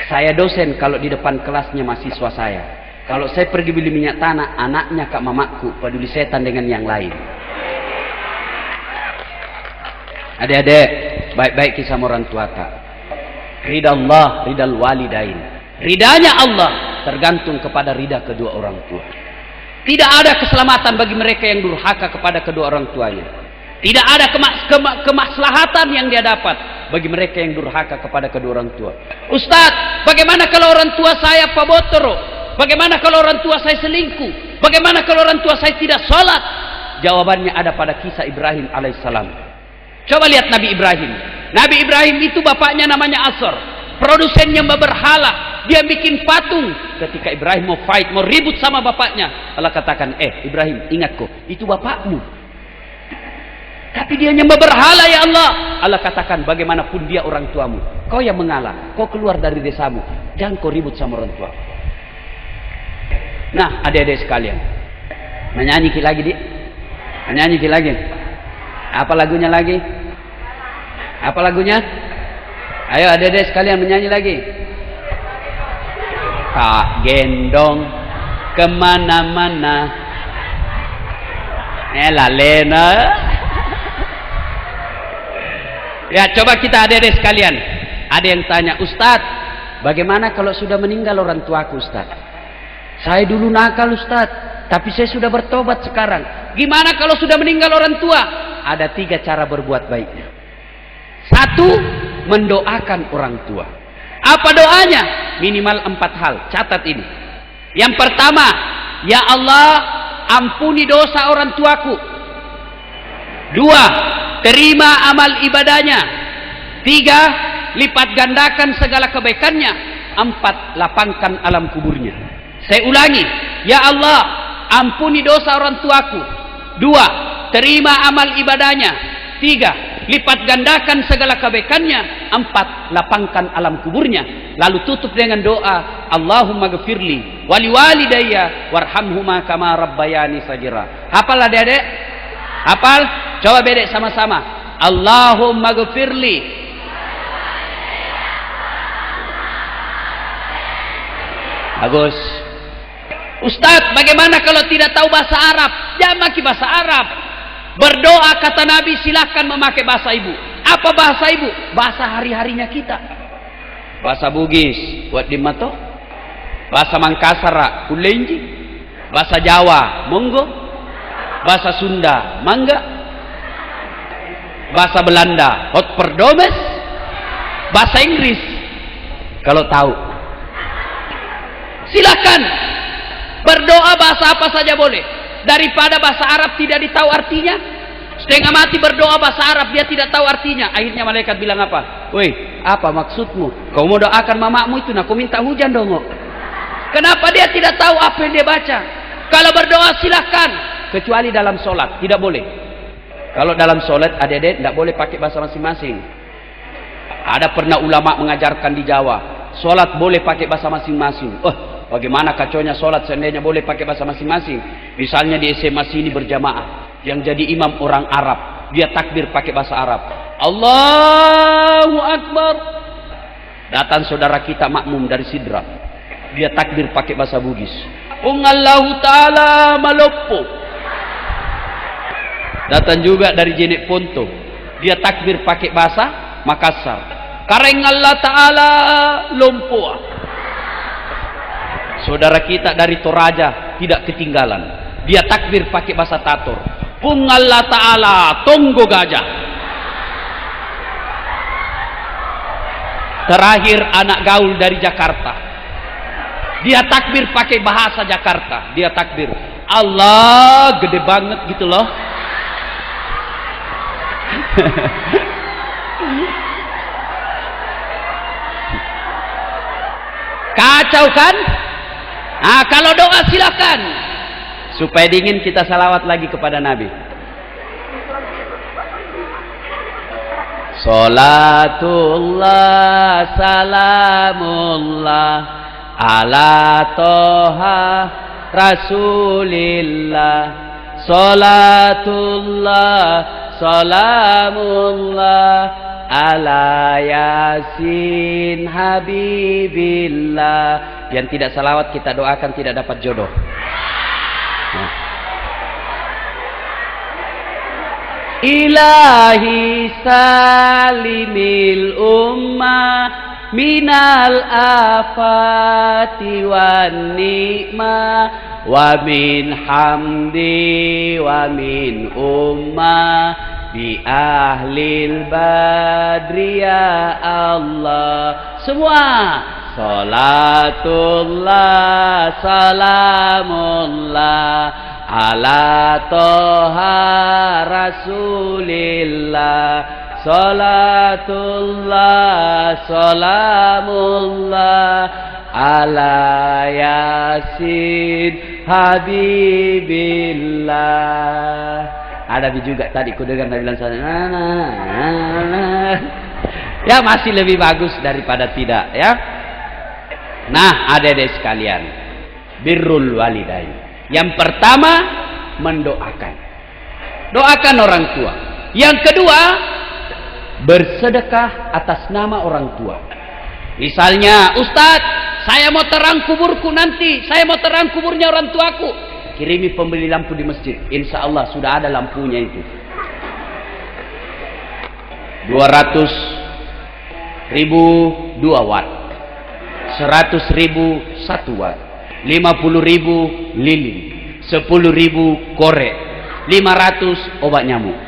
Saya dosen kalau di depan kelasnya mahasiswa saya. Kalau saya pergi beli minyak tanah, anaknya kak mamaku peduli setan dengan yang lain. Adik-adik, baik-baik kisah orang tua kak. Ridha Allah, ridal walidain. Ridanya Allah tergantung kepada ridha kedua orang tua. Tidak ada keselamatan bagi mereka yang durhaka kepada kedua orang tuanya. Tidak ada kemaslahatan yang dia dapat bagi mereka yang durhaka kepada kedua orang tua. Ustadz, bagaimana kalau orang tua saya pabotoro? Bagaimana kalau orang tua saya selingkuh? Bagaimana kalau orang tua saya tidak sholat? Jawabannya ada pada kisah Ibrahim alaihissalam. Coba lihat Nabi Ibrahim. Nabi Ibrahim itu bapaknya namanya Azar. Produsennya berhala. Dia bikin patung. Ketika Ibrahim mau fight, mau ribut sama bapaknya, Allah katakan, Ibrahim, ingat kok, itu bapakmu. Tapi dia nyembah berhala ya Allah. Allah katakan, bagaimanapun dia orang tuamu, kau yang mengalah, kau keluar dari desamu, jangan kau ribut sama orang tua. Nah, adik-adik sekalian, menyanyi lagi dik, menyanyi lagi. Apa lagunya lagi? Apa lagunya? Ayo adik-adik sekalian menyanyi lagi. Tak gendong kemana-mana. Lena. Ya coba kita adik-adik sekalian. Ada yang tanya, Ustadz, bagaimana kalau sudah meninggal orang tuaku Ustadz? Saya dulu nakal Ustadz, tapi saya sudah bertobat sekarang. Gimana kalau sudah meninggal orang tua? Ada 3 cara berbuat baiknya. 1, mendoakan orang tua. Apa doanya? Minimal 4 hal. Catat ini. Yang pertama, ya Allah, ampuni dosa orang tuaku. 2, terima amal ibadahnya. 3, lipat gandakan segala kebaikannya. 4, lapangkan alam kuburnya. Saya ulangi, ya Allah, ampuni dosa orang tuaku. 2, terima amal ibadahnya. 3, lipat gandakan segala kebaikannya. 4, lapangkan alam kuburnya. Lalu tutup dengan doa, Allahumma ghafirli wali walidayya warhamhuma kama rabbayani sagira. Hafal adik-adik? Hafal? Coba bedek sama-sama. Allahumma ghafirli. Bagus. Ustadz, bagaimana kalau tidak tahu bahasa Arab? Jangan pakai bahasa Arab. Berdoa kata Nabi, silahkan memakai bahasa ibu. Apa bahasa ibu? Bahasa hari-harinya kita. Bahasa Bugis, buat dimato. Bahasa Mangkasar, kulenji. Bahasa Jawa, monggo. Bahasa Sunda, mangga. Bahasa Belanda, hot perdomes. Bahasa Inggris, kalau tahu. Silahkan. Berdoa bahasa apa saja boleh. Daripada bahasa Arab tidak ditahu artinya. Setengah mati berdoa bahasa Arab, dia tidak tahu artinya. Akhirnya malaikat bilang apa? Woi, apa maksudmu? Kau mau doakan mamamu itu, nah kau minta hujan dong. Kenapa dia tidak tahu apa yang dia baca? Kalau berdoa silahkan. Kecuali dalam sholat, tidak boleh. Kalau dalam sholat, adik-adik tidak boleh pakai bahasa masing-masing. Ada pernah ulama mengajarkan di Jawa, sholat boleh pakai bahasa masing-masing. Bagaimana kacaunya sholat seandainya boleh pakai bahasa masing-masing. Misalnya di SMA sini berjamaah, yang jadi imam orang Arab, dia takbir pakai bahasa Arab, Allahu Akbar. Datang saudara kita makmum dari Sidra. Dia takbir pakai bahasa Bugis. Allahu Ta'ala Malopo. Datang juga dari Jenek Ponto. Dia takbir pakai bahasa Makassar. Kareng Allah Ta'ala Lompoa. Saudara kita dari Toraja tidak ketinggalan. Dia takbir pakai bahasa Tator. Allah Ta'ala Tonggo Gajah. Terakhir anak gaul dari Jakarta. Dia takbir pakai bahasa Jakarta. Dia takbir Allah gede banget gitu loh. Kacau kan? Nah, kalau doa silakan. Supaya dingin kita salawat lagi kepada Nabi. Salatullah salamullah ala toha rasulillah. Salatullah salamullah ala yasin habibillah. Yang tidak salawat kita doakan tidak dapat jodoh. Nah. Ilahi salimil ummah minal afati wan nikmah wa min hamdi wa min ummah bi ahlil badri ya Allah. Semua salatullah salamullah ala toha rasulillah. Salatullah salamullah ala yasin habibillah. Ada juga tadi ku dengar Nabi bilang ya masih lebih bagus daripada tidak ya. Nah adik-adik sekalian, birrul walidain. Yang pertama mendoakan. Doakan orang tua. Yang kedua bersedekah atas nama orang tua. Misalnya, Ustadz, saya mau terang kuburku nanti. Saya mau terang kuburnya orang tuaku. Kirimi pembeli lampu di masjid. Insya Allah sudah ada lampunya itu. 200.000 2 watt. 100.000 1 watt. 50.000 lilin, 10.000 korek, 500 obat nyamuk.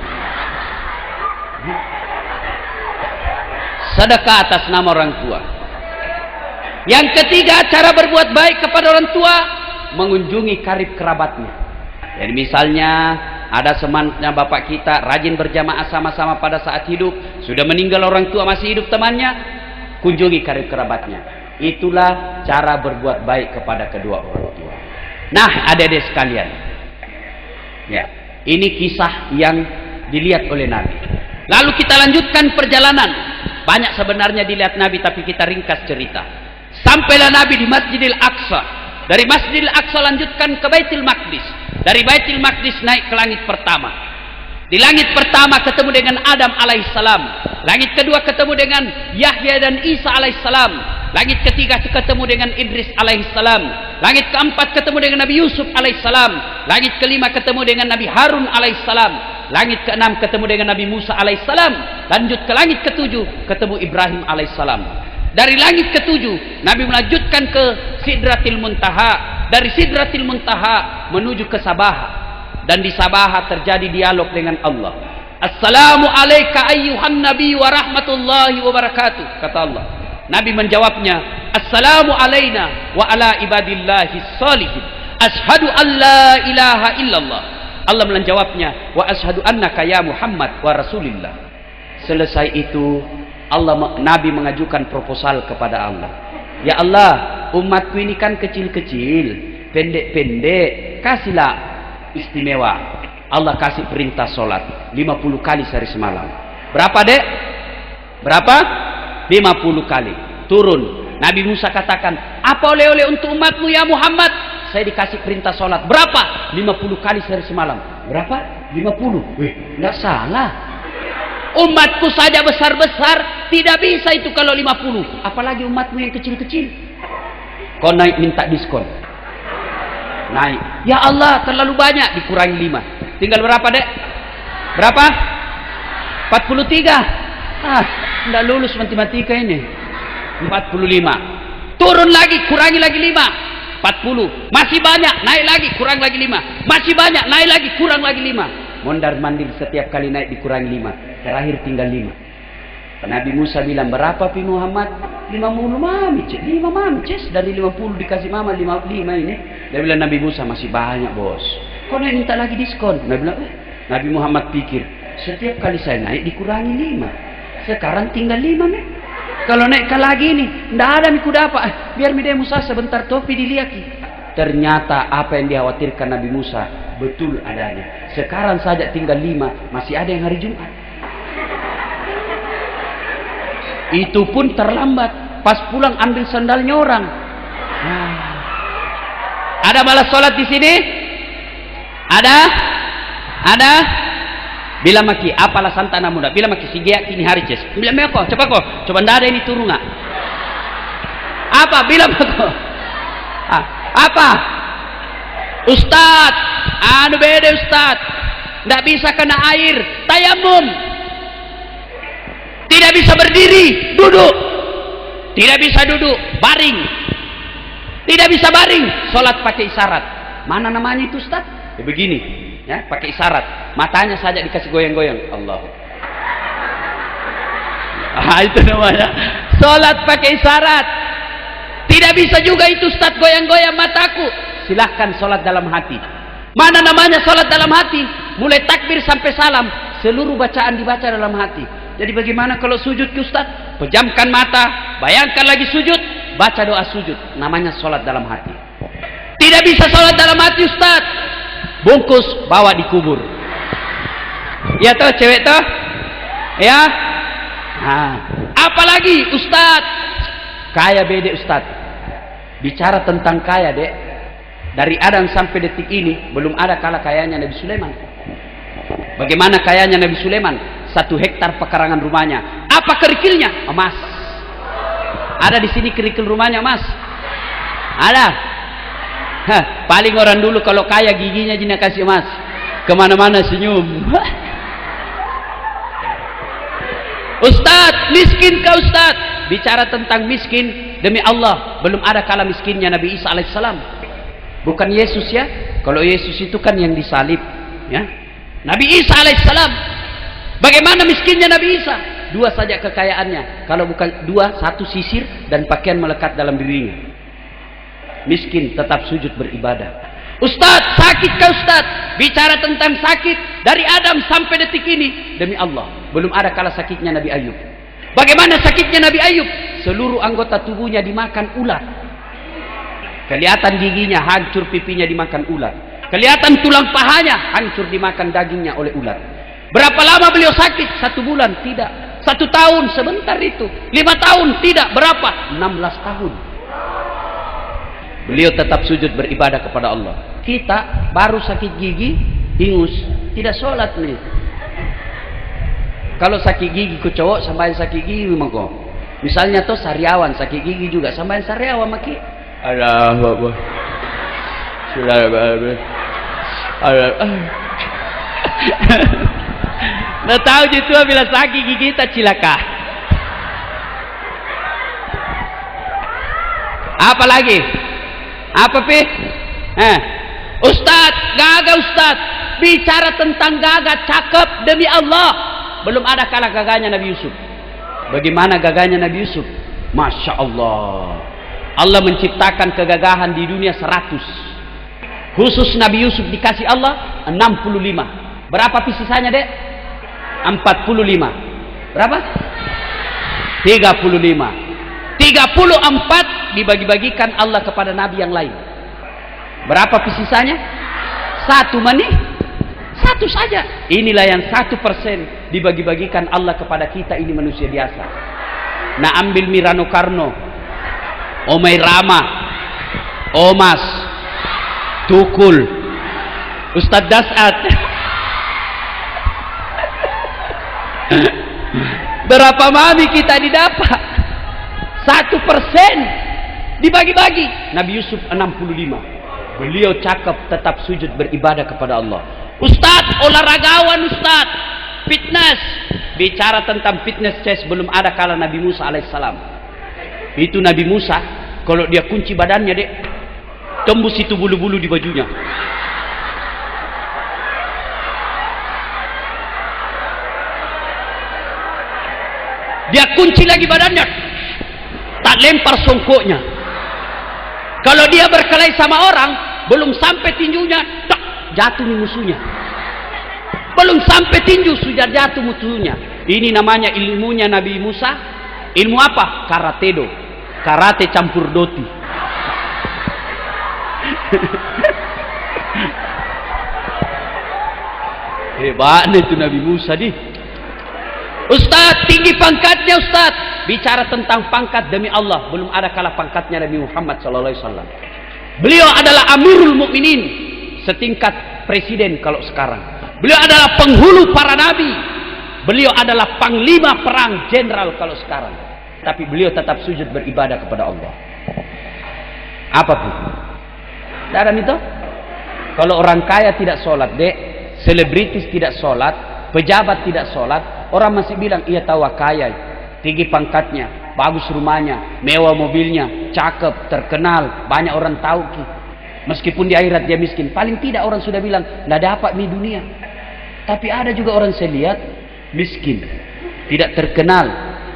Sedekah atas nama orang tua. Yang ketiga, cara berbuat baik kepada orang tua, mengunjungi karib kerabatnya. Jadi misalnya ada temannya bapak kita rajin berjamaah sama-sama pada saat hidup, sudah meninggal orang tua masih hidup temannya, kunjungi karib kerabatnya. Itulah cara berbuat baik kepada kedua orang tua. Nah, adik-adik sekalian, ya, ini kisah yang dilihat oleh Nabi. Lalu kita lanjutkan perjalanan. Banyak sebenarnya dilihat Nabi, tapi kita ringkas cerita. Sampailah Nabi di Masjidil Aqsa. Dari Masjidil Aqsa lanjutkan ke Baitul Maqdis. Dari Baitul Maqdis naik ke langit pertama. Di langit pertama ketemu dengan Adam alaihissalam. Langit kedua ketemu dengan Yahya dan Isa alaihissalam. Langit ketiga ketemu dengan Idris alaihissalam. Langit keempat ketemu dengan Nabi Yusuf alaihissalam. Langit kelima ketemu dengan Nabi Harun alaihissalam. Langit keenam ketemu dengan Nabi Musa alaihissalam. Lanjut ke langit ketujuh ketemu Ibrahim alaihissalam. Dari langit ketujuh Nabi melanjutkan ke Sidratil Muntaha. Dari Sidratil Muntaha menuju ke Sabah. Dan di Sabah terjadi dialog dengan Allah. Assalamu alayka ayyuhan nabi wa rahmatullahi wa barakatuh. Kata Allah. Nabi menjawabnya, Assalamu alayna wa ala ibadillahi salihin. Ashadu an la ilaha illallah. Allah menjawabnya, wa ashadu annaka ya Muhammad wa rasulillah. Selesai itu, Nabi mengajukan proposal kepada Allah. Ya Allah, umatku ini kan kecil-kecil, pendek-pendek, kasihlah istimewa. Allah kasih perintah sholat 50 kali sehari semalam. Berapa dek? Berapa? 50 kali. Turun. Nabi Musa katakan, apa oleh-oleh untuk umatmu ya Muhammad? Saya dikasih perintah sholat. Berapa? 50 kali sehari semalam. Berapa? 50. Wih, nggak salah. Umatku saja besar-besar tidak bisa itu kalau 50, apalagi umatmu yang kecil-kecil. Kau naik minta diskon, naik, ya Allah terlalu banyak, dikurangi 5, tinggal berapa dek? Berapa? 43. Tidak lulus matematika ini. 45, turun lagi, kurangi lagi 5, 40, masih banyak, naik lagi, kurang lagi 5, masih banyak, naik lagi, kurang lagi 5. Mondar mandir, setiap kali naik dikurangi 5, terakhir tinggal 5. Nabi Musa bilang, berapa pi Muhammad? 50 mami, 5 mami, dari 50 dikasih mama 5 ini. Dia bilang, Nabi Musa masih banyak bos, kau naik minta lagi diskon. Nabi bilang, Nabi Muhammad pikir, setiap kali saya naik dikurangi 5, sekarang tinggal 5 nih. Kalau naikkan lagi nih, tidak ada miku dapat. Biar midai Musa sebentar topi diliaki. Ternyata apa yang dikhawatirkan Nabi Musa betul adanya. Sekarang saja tinggal 5, masih ada yang hari Jumat. Itu pun terlambat. Pas pulang ambil sandalnya orang. Ada malas sholat di sini? Ada? Ada? Bila maki apalah santana muda, bila maki sigia kini hari ces, bila meko coba ndak ada ini turun nggak? Apa bila meko? Apa? Ustad, anu beda Ustad, ndak bisa kena air, tayamum, tidak bisa berdiri, duduk, tidak bisa duduk, baring, tidak bisa baring, sholat pakai isyarat. Mana namanya itu Ustad? Ya begini, ya pakai isyarat, matanya saja dikasih goyang-goyang. Allah, itu namanya sholat pakai isyarat. Tidak bisa juga itu Ustaz, goyang-goyang mataku. Silahkan sholat dalam hati. Mana namanya sholat dalam hati? Mulai takbir sampai salam, seluruh bacaan dibaca dalam hati. Jadi bagaimana kalau sujud ke Ustaz? Pejamkan mata, bayangkan lagi sujud, baca doa sujud, namanya sholat dalam hati. Tidak bisa sholat dalam hati Ustaz, bungkus bawa dikubur. Ya toh cewek toh, ya. Apalagi Ustaz, kaya beda Ustaz. Bicara tentang kaya dek, dari Adam sampai detik ini belum ada kalah kayanya Nabi Sulaiman. Bagaimana kayanya Nabi Sulaiman? 1 hektar pekarangan rumahnya. Apa kerikilnya? Emas. Ada di sini kerikil rumahnya emas? Ada. Paling orang dulu kalau kaya giginya jina kasih emas, kemana-mana senyum. Ustaz, miskin kau Ustaz. Bicara tentang miskin, demi Allah belum ada kala miskinnya Nabi Isa alaihissalam. Bukan Yesus ya. Kalau Yesus itu kan yang disalib, ya. Nabi Isa alaihissalam. Bagaimana miskinnya Nabi Isa? 2 saja kekayaannya. Kalau bukan 2, 1 sisir dan pakaian melekat dalam dirinya. Miskin tetap sujud beribadah. Ustaz, sakit kau Ustaz? Bicara tentang sakit, dari Adam sampai detik ini, demi Allah belum ada kala sakitnya Nabi Ayub. Bagaimana sakitnya Nabi Ayub? Seluruh anggota tubuhnya dimakan ular. Kelihatan giginya hancur, pipinya dimakan ular. Kelihatan tulang pahanya hancur, dimakan dagingnya oleh ular. Berapa lama beliau sakit? 1 bulan? Tidak. 1 tahun? Sebentar itu. 5 tahun? Tidak. Berapa? 16 tahun. Beliau tetap sujud beribadah kepada Allah. Kita baru sakit gigi, hingus, tidak sholat nih. Kalau sakit gigi ku cowok sampai sakit gigi mako. Misalnya tuh sariawan sakit gigi juga sampai sariawan maki. Allah Akbar. Sudah Allah. Nah tahu gitu bila sakit gigi tak cilaka. Apa lagi? Apa pi? Ustaz, gagah Ustaz. Bicara tentang gagah cakep demi Allah. Belum ada kalah gagahnya Nabi Yusuf. Bagaimana gagahnya Nabi Yusuf? Masya Allah. Allah menciptakan kegagahan di dunia 100. Khusus Nabi Yusuf dikasih Allah 65. Berapa sisanya dek? 45. Berapa? 35. 34 dibagi-bagikan Allah kepada Nabi yang lain. Berapa sisanya? 1 mani? 1 saja. Inilah yang 1% dibagi-bagikan Allah kepada kita ini manusia biasa. Nah ambil Mirano Karno, Omai Rama, Omas, Tukul, Ustadz Dasat. Berapa mami kita didapat? 1% dibagi-bagi. Nabi Yusuf 65. Beliau cakap tetap sujud beribadah kepada Allah. Ustadz, olahragawan Ustadz, fitness. Bicara tentang fitness chest belum ada kala Nabi Musa alaihissalam. Itu Nabi Musa, kalau dia kunci badannya dek, tembus itu bulu-bulu di bajunya. Dia kunci lagi badannya, tak lempar songkoknya. Kalau dia berkelahi sama orang, belum sampai tinjunya, tak jatuh nih musuhnya. Belum sampai tinju sudah jatuh musuhnya. Ini namanya ilmunya Nabi Musa. Ilmu apa? Karatedo. Karate campur doti. Hebatnya itu Nabi Musa di. Ustaz, tinggi pangkatnya Ustaz. Bicara tentang pangkat demi Allah, belum ada kalah pangkatnya Nabi Muhammad SAW. Beliau adalah Amirul Mukminin, setingkat presiden kalau sekarang. Beliau adalah penghulu para nabi. Beliau adalah panglima perang jenderal kalau sekarang. Tapi beliau tetap sujud beribadah kepada Allah. Apapun. Dan itu, kalau orang kaya tidak sholat, dek, selebritis tidak sholat, pejabat tidak sholat, orang masih bilang ia tahu kaya, tinggi pangkatnya, bagus rumahnya, mewah mobilnya, cakep, terkenal, banyak orang tahu ki. Meskipun di akhirat dia miskin, paling tidak orang sudah bilang nggak dapat di dunia. Tapi ada juga orang saya lihat miskin, tidak terkenal,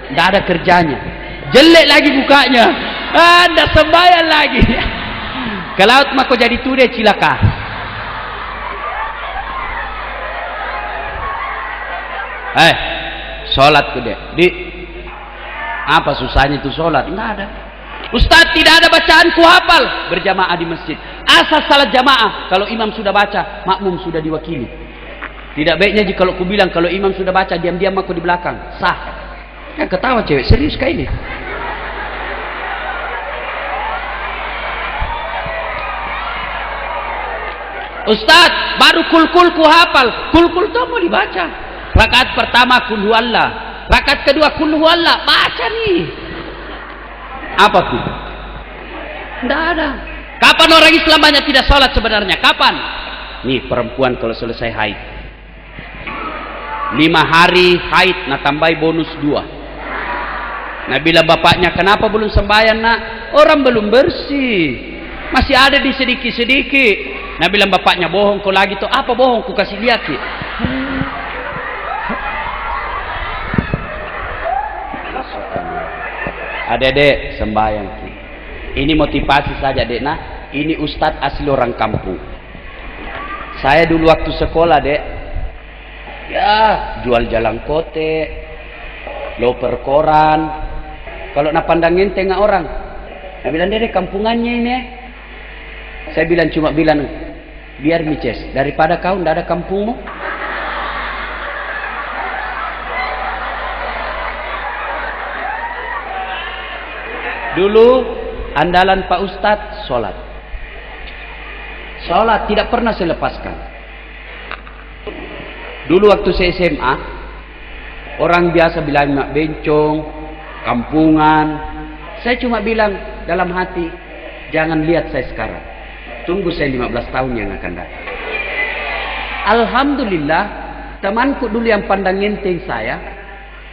nggak ada kerjanya, jelek lagi bukanya, anda sembahyang lagi. Ke laut mah kau jadi tude cilaka. Sholat ku dek, di apa susahnya itu sholat? Nggak ada. Ustaz, tidak ada bacaan ku hafal. Berjamaah di masjid, asal salat jamaah. Kalau imam sudah baca, makmum sudah diwakili. Tidak baiknya jika kalau ku bilang kalau imam sudah baca, diam-diam aku di belakang, sah. Kan ketawa cewek, serius kayak ini. Ustaz, baru kul-kul ku hafal. Kul-kul itu mau dibaca. Rakaat pertama kul huwallah, rakaat kedua kul huwallah, baca nih. Apa tuh? Tidak ada. Kapan orang Islam banyak tidak sholat sebenarnya? Kapan? Nih perempuan kalau selesai haid, 5 hari haid, nah tambahi bonus 2. Nah bila bapaknya, kenapa belum sembahyang nak? Orang belum bersih, masih ada di sedikit-sedikit. Nah bilang bapaknya, bohong kau lagi tuh. Apa bohong? Ku kasih lihat ki. Adek-adek sembahyang ki. Ini motivasi saja dek. Nah ini ustadz asli orang kampung. Saya dulu waktu sekolah dek, ya jual jalan kote, loper koran. Kalau nak pandangin tengah orang, nah bilang dek kampungannya ini. Saya bilang cuma bilang, biar mices daripada kau ndak ada kampungmu. Dulu andalan Pak Ustadz sholat. Sholat tidak pernah saya lepaskan. Dulu waktu saya SMA, orang biasa bilang mak bencong, kampungan. Saya cuma bilang dalam hati, jangan lihat saya sekarang, tunggu saya 15 tahun yang akan datang. Alhamdulillah, temanku dulu yang pandang enteng saya,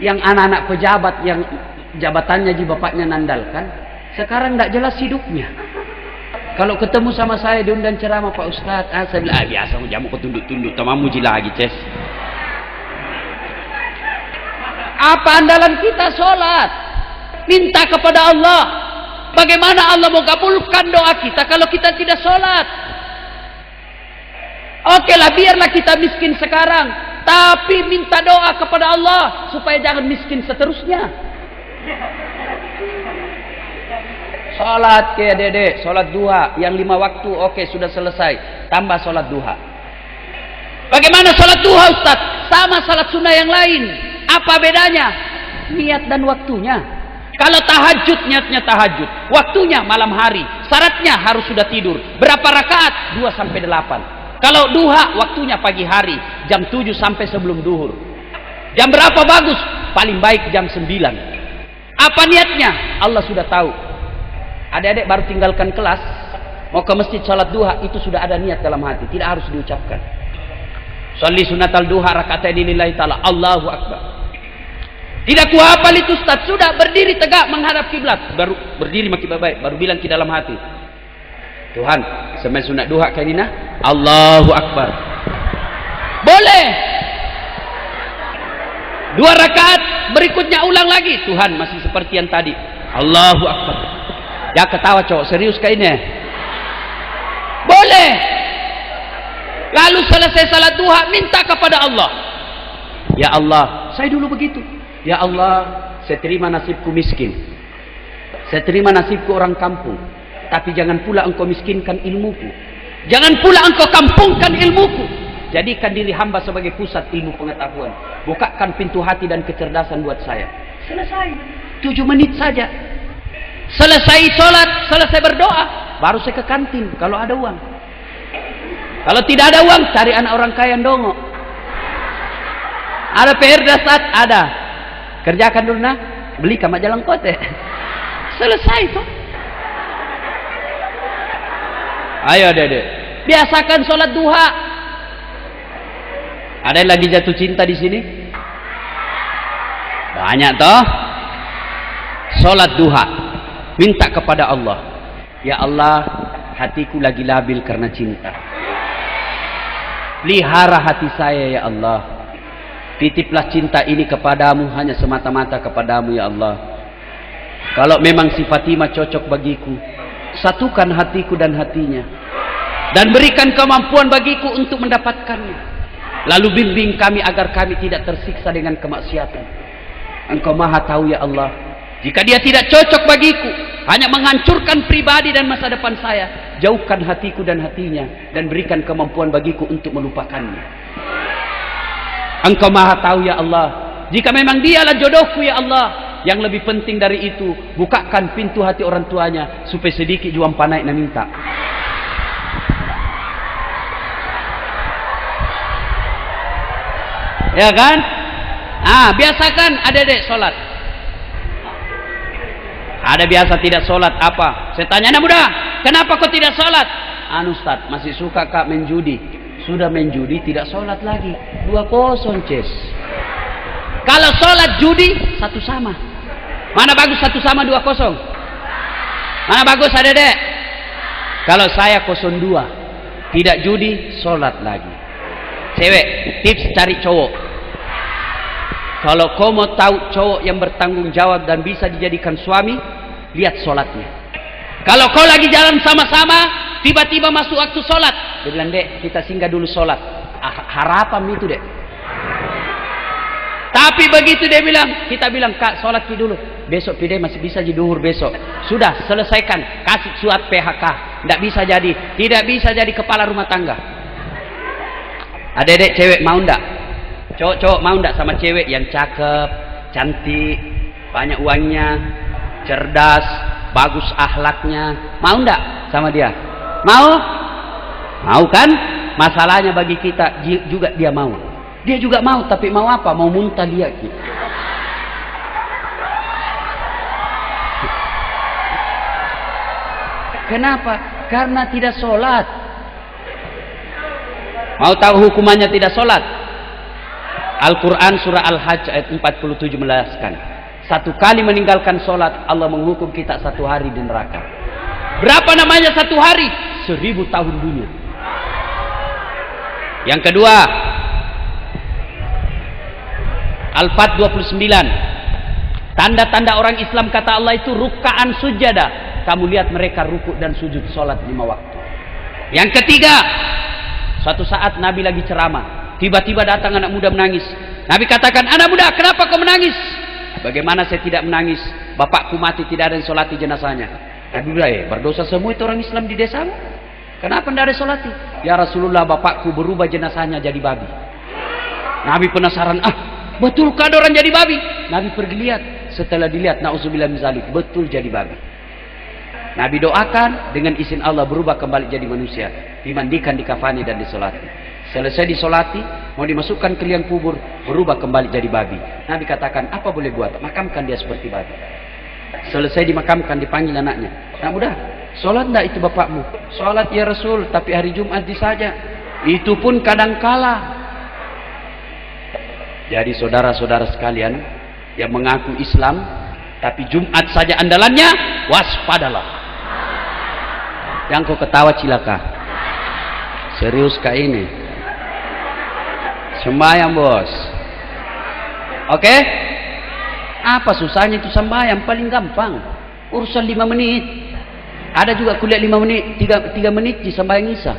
yang anak-anak pejabat yang jabatannya ji bapaknya nandalkan, sekarang tidak jelas hidupnya. Kalau ketemu sama saya diundang ceramah Pak Ustadz, saya bilang, biasa mau jamu kau tunduk-tunduk, tamamu ji lagi ces. Apa andalan kita? Sholat, minta kepada Allah. Bagaimana Allah mau kabulkan doa kita kalau kita tidak sholat? Oke lah, biarlah kita miskin sekarang, tapi minta doa kepada Allah supaya jangan miskin seterusnya. Sholat ke dede, sholat duha yang 5 waktu, oke sudah selesai, tambah sholat duha. Bagaimana sholat duha Ustaz? Sama sholat sunnah yang lain. Apa bedanya? Niat dan waktunya. Kalau tahajud, niatnya tahajud, waktunya malam hari, syaratnya harus sudah tidur. Berapa rakaat? 2 sampai 8. Kalau duha, waktunya pagi hari, jam 7 sampai sebelum duhur. Jam berapa bagus? paling baik jam 9. Apa niatnya? Allah sudah tahu. Adik-adik baru tinggalkan kelas, mau ke masjid salat duha, itu sudah ada niat dalam hati, tidak harus diucapkan. Sholli sunatal duha raka'ataini lillahi ta'ala, Allahu akbar. Tidak kuhafal itu Ustaz, sudah berdiri tegak menghadap kiblat, baru berdiri makin baik, baru bilang ke dalam hati, Tuhan, semai sunat duha kainina, Allahu akbar. Boleh. 2 rakaat berikutnya ulang lagi, Tuhan masih seperti yang tadi, Allahu akbar. Ya ketawa cowok, serius kayaknya. Boleh. Lalu selesai salat duha, minta kepada Allah. Ya Allah, saya dulu begitu. Ya Allah, saya terima nasibku miskin. Saya terima nasibku orang kampung. Tapi jangan pula engkau miskinkan ilmuku. Jangan pula engkau kampungkan ilmuku. Jadikan diri hamba sebagai pusat ilmu pengetahuan. Bukakan pintu hati dan kecerdasan buat saya. Selesai. 7 menit saja. Selesai sholat, selesai berdoa, baru saya ke kantin kalau ada uang. Kalau tidak ada uang, cari anak orang kaya yang dongok. Ada PR dasar, ada. Kerjakan dulu nah, beli ke majalah kote. Selesai tuh. Ayo dede, biasakan sholat duha. Ada yang lagi jatuh cinta di sini? Banyak toh. Sholat duha. Minta kepada Allah, ya Allah, hatiku lagi labil karena cinta. Pelihara hati saya ya Allah. Titiplah cinta ini kepadamu, hanya semata-mata kepadamu ya Allah. Kalau memang si Fatimah cocok bagiku, satukan hatiku dan hatinya, dan berikan kemampuan bagiku untuk mendapatkannya. Lalu bimbing kami agar kami tidak tersiksa dengan kemaksiatan. Engkau maha tahu ya Allah. Jika dia tidak cocok bagiku, hanya menghancurkan pribadi dan masa depan saya, jauhkan hatiku dan hatinya, dan berikan kemampuan bagiku untuk melupakannya. Engkau maha tahu ya Allah. Jika memang dialah jodohku ya Allah, yang lebih penting dari itu, bukakan pintu hati orang tuanya, supaya sedikit juang panai na minta. Ya kan? Biasakan adik-adik sholat. Ada biasa tidak sholat apa? Saya tanya anak muda, kenapa kau tidak sholat? Ustaz, masih suka kak main judi. Sudah main judi tidak sholat lagi. 2-0 Ces. Kalau sholat judi satu sama. Mana bagus satu sama 2-0? Mana bagus adek-adek? Kalau saya 0-2, tidak judi, sholat lagi. Cewek, tips cari cowok. Kalau kau mau tahu cowok yang bertanggung jawab dan bisa dijadikan suami, lihat sholatnya. Kalau kau lagi jalan sama-sama, tiba-tiba masuk waktu sholat, dia bilang, dek, kita singgah dulu sholat. Harapan itu dek. Tapi begitu dia bilang, kita bilang, kak sholat dulu. Besok pide masih bisa jadi duhur besok. Sudah, selesaikan. Kasih surat PHK. Tidak bisa jadi. Tidak bisa jadi kepala rumah tangga. Adek-adek cewek mau ndak? Cowok-cowok mau ndak sama cewek yang cakep, cantik, banyak uangnya, cerdas, bagus akhlaknya? Mau ndak sama dia? Mau? Mau kan? Masalahnya bagi kita juga dia mau. Dia juga mau, tapi mau apa? Mau muntah dia. Kenapa? Karena tidak sholat. Mau tahu hukumannya tidak sholat? Al-Quran surah Al-Hajj ayat 47 menjelaskan, satu kali meninggalkan sholat, Allah menghukum kita 1 hari di neraka. Berapa namanya 1 hari? 1000 tahun dunia. Yang kedua, Al-Fat 29, tanda-tanda orang Islam kata Allah itu ruka'an sujada. Kamu lihat mereka rukuk dan sujud sholat 5 waktu. Yang ketiga, suatu saat Nabi lagi ceramah, tiba-tiba datang anak muda menangis. Nabi katakan, anak muda, kenapa kau menangis? Bagaimana saya tidak menangis? Bapakku mati, tidak ada yang sholati jenazahnya. Nabi bilang, berdosa semua itu orang Islam di desamu. Kenapa tidak ada sholati? Ya Rasulullah, bapakku berubah jenazahnya jadi babi. Nabi penasaran, betulkah ada orang jadi babi? Nabi pergi lihat. Setelah dilihat, na'udzubillah min dzalik, betul jadi babi. Nabi doakan, dengan izin Allah berubah kembali jadi manusia, dimandikan, dikafani dan disolati. Selesai disolati, mau dimasukkan ke liang kubur, berubah kembali jadi babi. Nabi katakan, apa boleh buat? Makamkan dia seperti babi. Selesai dimakamkan, dipanggil anaknya. Nah udah, sholat enggak itu bapakmu? Sholat ya Rasul, tapi hari Jumat saja. Itu pun kadang kala. Jadi saudara-saudara sekalian yang mengaku Islam, tapi Jumat saja andalannya, waspadalah. Yang kau ketawa cilaka. Serius kah ini? Sembahyang bos. Oke? Apa susahnya itu sembahyang? Paling gampang. Urusan 5 menit. Ada juga kuliah 5 menit, 3 menit di sembahyang Isya.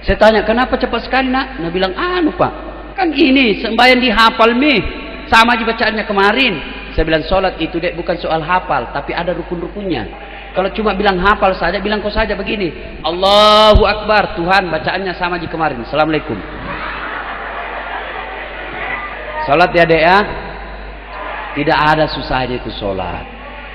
Saya tanya, kenapa cepat sekali nak? Dia bilang, pak, kan ini sembahyang dihafal mi. Sama aja bacaannya kemarin. Saya bilang, sholat itu dek bukan soal hafal, tapi ada rukun-rukunnya. Kalau cuma bilang hafal saja, bilang kau saja begini, Allahu Akbar, Tuhan, bacaannya sama aja kemarin. Assalamualaikum. Salat ya dek ya. Tidak ada susahnya itu salat.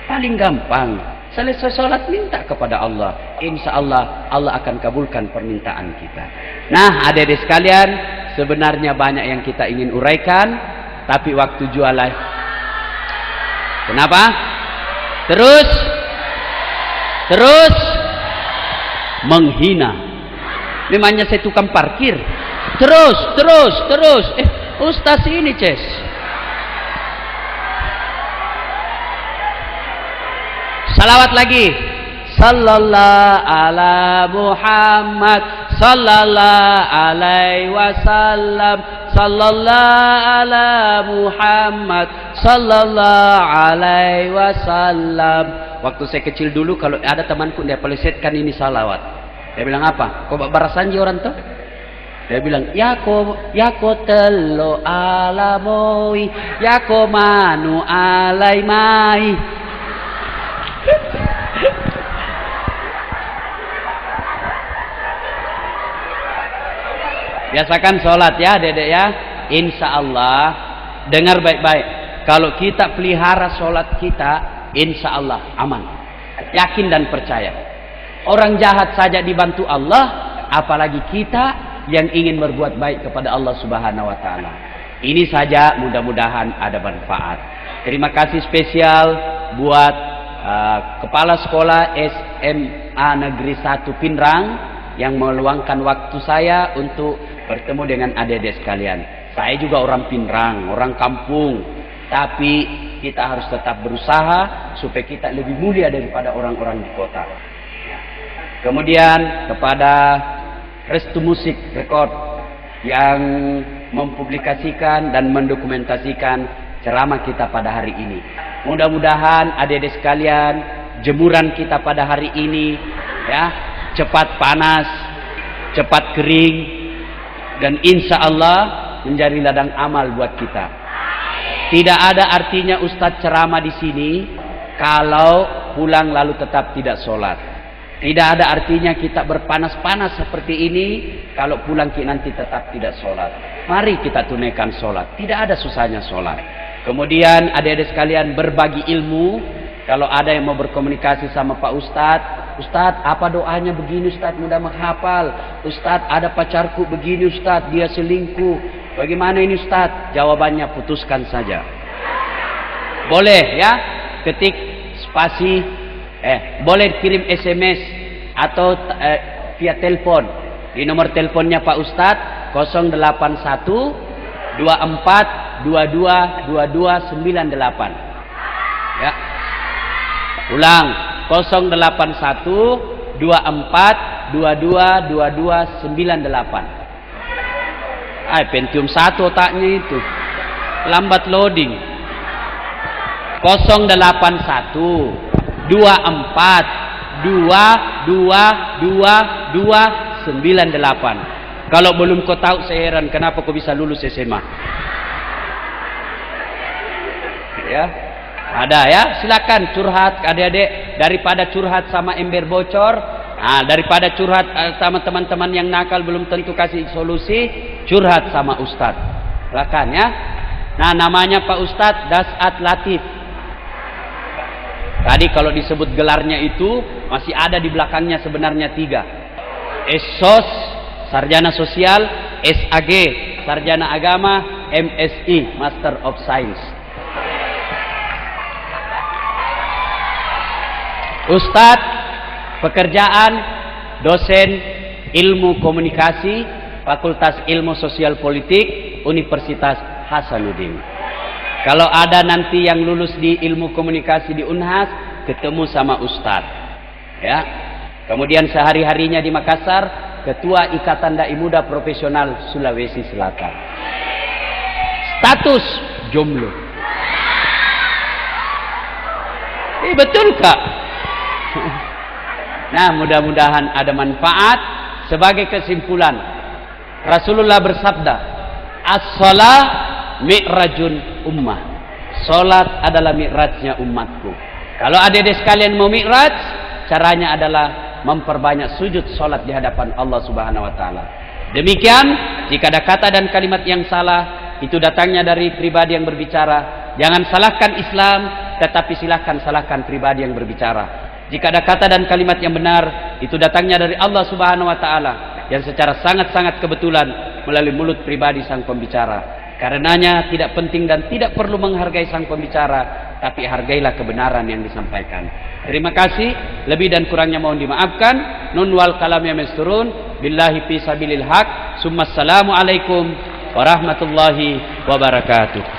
Paling gampang. Selesai salat minta kepada Allah. Insya Allah Allah akan kabulkan permintaan kita. Nah adik-adik sekalian, sebenarnya banyak yang kita ingin uraikan, tapi waktu jualan. Kenapa? Terus menghina. Memangnya saya tukang parkir. Terus. Ustaz ini Ces. Salawat lagi. Sallallahu ala Muhammad sallallahu alaihi wasallam. Sallallahu ala Muhammad sallallahu alaihi wasallam. Waktu saya kecil dulu kalau ada temanku dia pelesetkan ini salawat. Dia bilang apa? Kok barasanji orang tuh? Dia bilang, Yako telo alamoi, Yako manu alai mai. Biasakan sholat ya dedek ya. Insya Allah, dengar baik-baik. Kalau kita pelihara sholat kita, insya Allah aman. Yakin dan percaya. Orang jahat saja dibantu Allah, apalagi kita yang ingin berbuat baik kepada Allah Subhanahu wa taala. Ini saja, mudah-mudahan ada manfaat. Terima kasih spesial buat Kepala Sekolah SMA Negeri 1 Pinrang yang meluangkan waktu saya untuk bertemu dengan adik-adik sekalian. Saya juga orang Pinrang, orang kampung, tapi kita harus tetap berusaha supaya kita lebih mulia daripada orang-orang di kota. Kemudian kepada Restu Musik Record yang mempublikasikan dan mendokumentasikan ceramah kita pada hari ini. Mudah-mudahan adik-adik sekalian, jemuran kita pada hari ini ya cepat panas, cepat kering, dan insya Allah menjadi ladang amal buat kita. Tidak ada artinya Ustadz ceramah di sini kalau pulang lalu tetap tidak sholat. Tidak ada artinya kita berpanas-panas seperti ini kalau pulang nanti tetap tidak sholat. Mari kita tunaikan sholat. Tidak ada susahnya sholat. Kemudian adik-adik sekalian berbagi ilmu. Kalau ada yang mau berkomunikasi sama Pak Ustadz, Ustadz apa doanya begini Ustadz, mudah menghafal. Ustadz ada pacarku begini Ustadz, dia selingkuh. Bagaimana ini Ustadz? Jawabannya putuskan saja. Boleh ya, ketik spasi. Boleh kirim SMS atau via telepon di nomor teleponnya Pak Ustadz 081 24 22 22 98 ya. Ulang 081 24 22 22 98. Pentium 1 otaknya itu lambat loading. 081 24 22 22 98. Kalau belum kau tahu saya heran kenapa kau bisa lulus SMA. Ya, ada ya, silakan curhat adik-adik, daripada curhat sama ember bocor. Daripada curhat sama teman-teman yang nakal belum tentu kasih solusi, curhat sama Ustadz. Silakan ya. Nah, namanya Pak Ustadz Dasat Latif. Tadi kalau disebut gelarnya itu masih ada di belakangnya sebenarnya 3. Esos, sarjana sosial, SAG, Sarjana Agama, MSI, Master of Science. Ustadz, pekerjaan, dosen ilmu komunikasi, Fakultas Ilmu Sosial Politik, Universitas Hasanuddin. Kalau ada nanti yang lulus di ilmu komunikasi di Unhas, ketemu sama Ustadz. Ya. Kemudian sehari-harinya di Makassar, Ketua Ikatan Dai Muda Profesional Sulawesi Selatan. Status jomblo. Betul Kak? Nah, mudah-mudahan ada manfaat. Sebagai kesimpulan, Rasulullah bersabda, as-shalah mi'rajun ummah. Salat adalah mi'rajnya umatku. Kalau adik-adik sekalian mau mi'raj, caranya adalah memperbanyak sujud salat di hadapan Allah Subhanahu wa taala. Demikian, jika ada kata dan kalimat yang salah, itu datangnya dari pribadi yang berbicara. Jangan salahkan Islam, tetapi silahkan salahkan pribadi yang berbicara. Jika ada kata dan kalimat yang benar, itu datangnya dari Allah Subhanahu wa taala yang secara sangat-sangat kebetulan melalui mulut pribadi sang pembicara. Karenanya tidak penting dan tidak perlu menghargai sang pembicara, tapi hargailah kebenaran yang disampaikan. Terima kasih, lebih dan kurangnya mohon dimaafkan. Nun wal kalam ya masturun, billahi fi sabilil haq. Summa assalamu alaikum warahmatullahi wabarakatuh.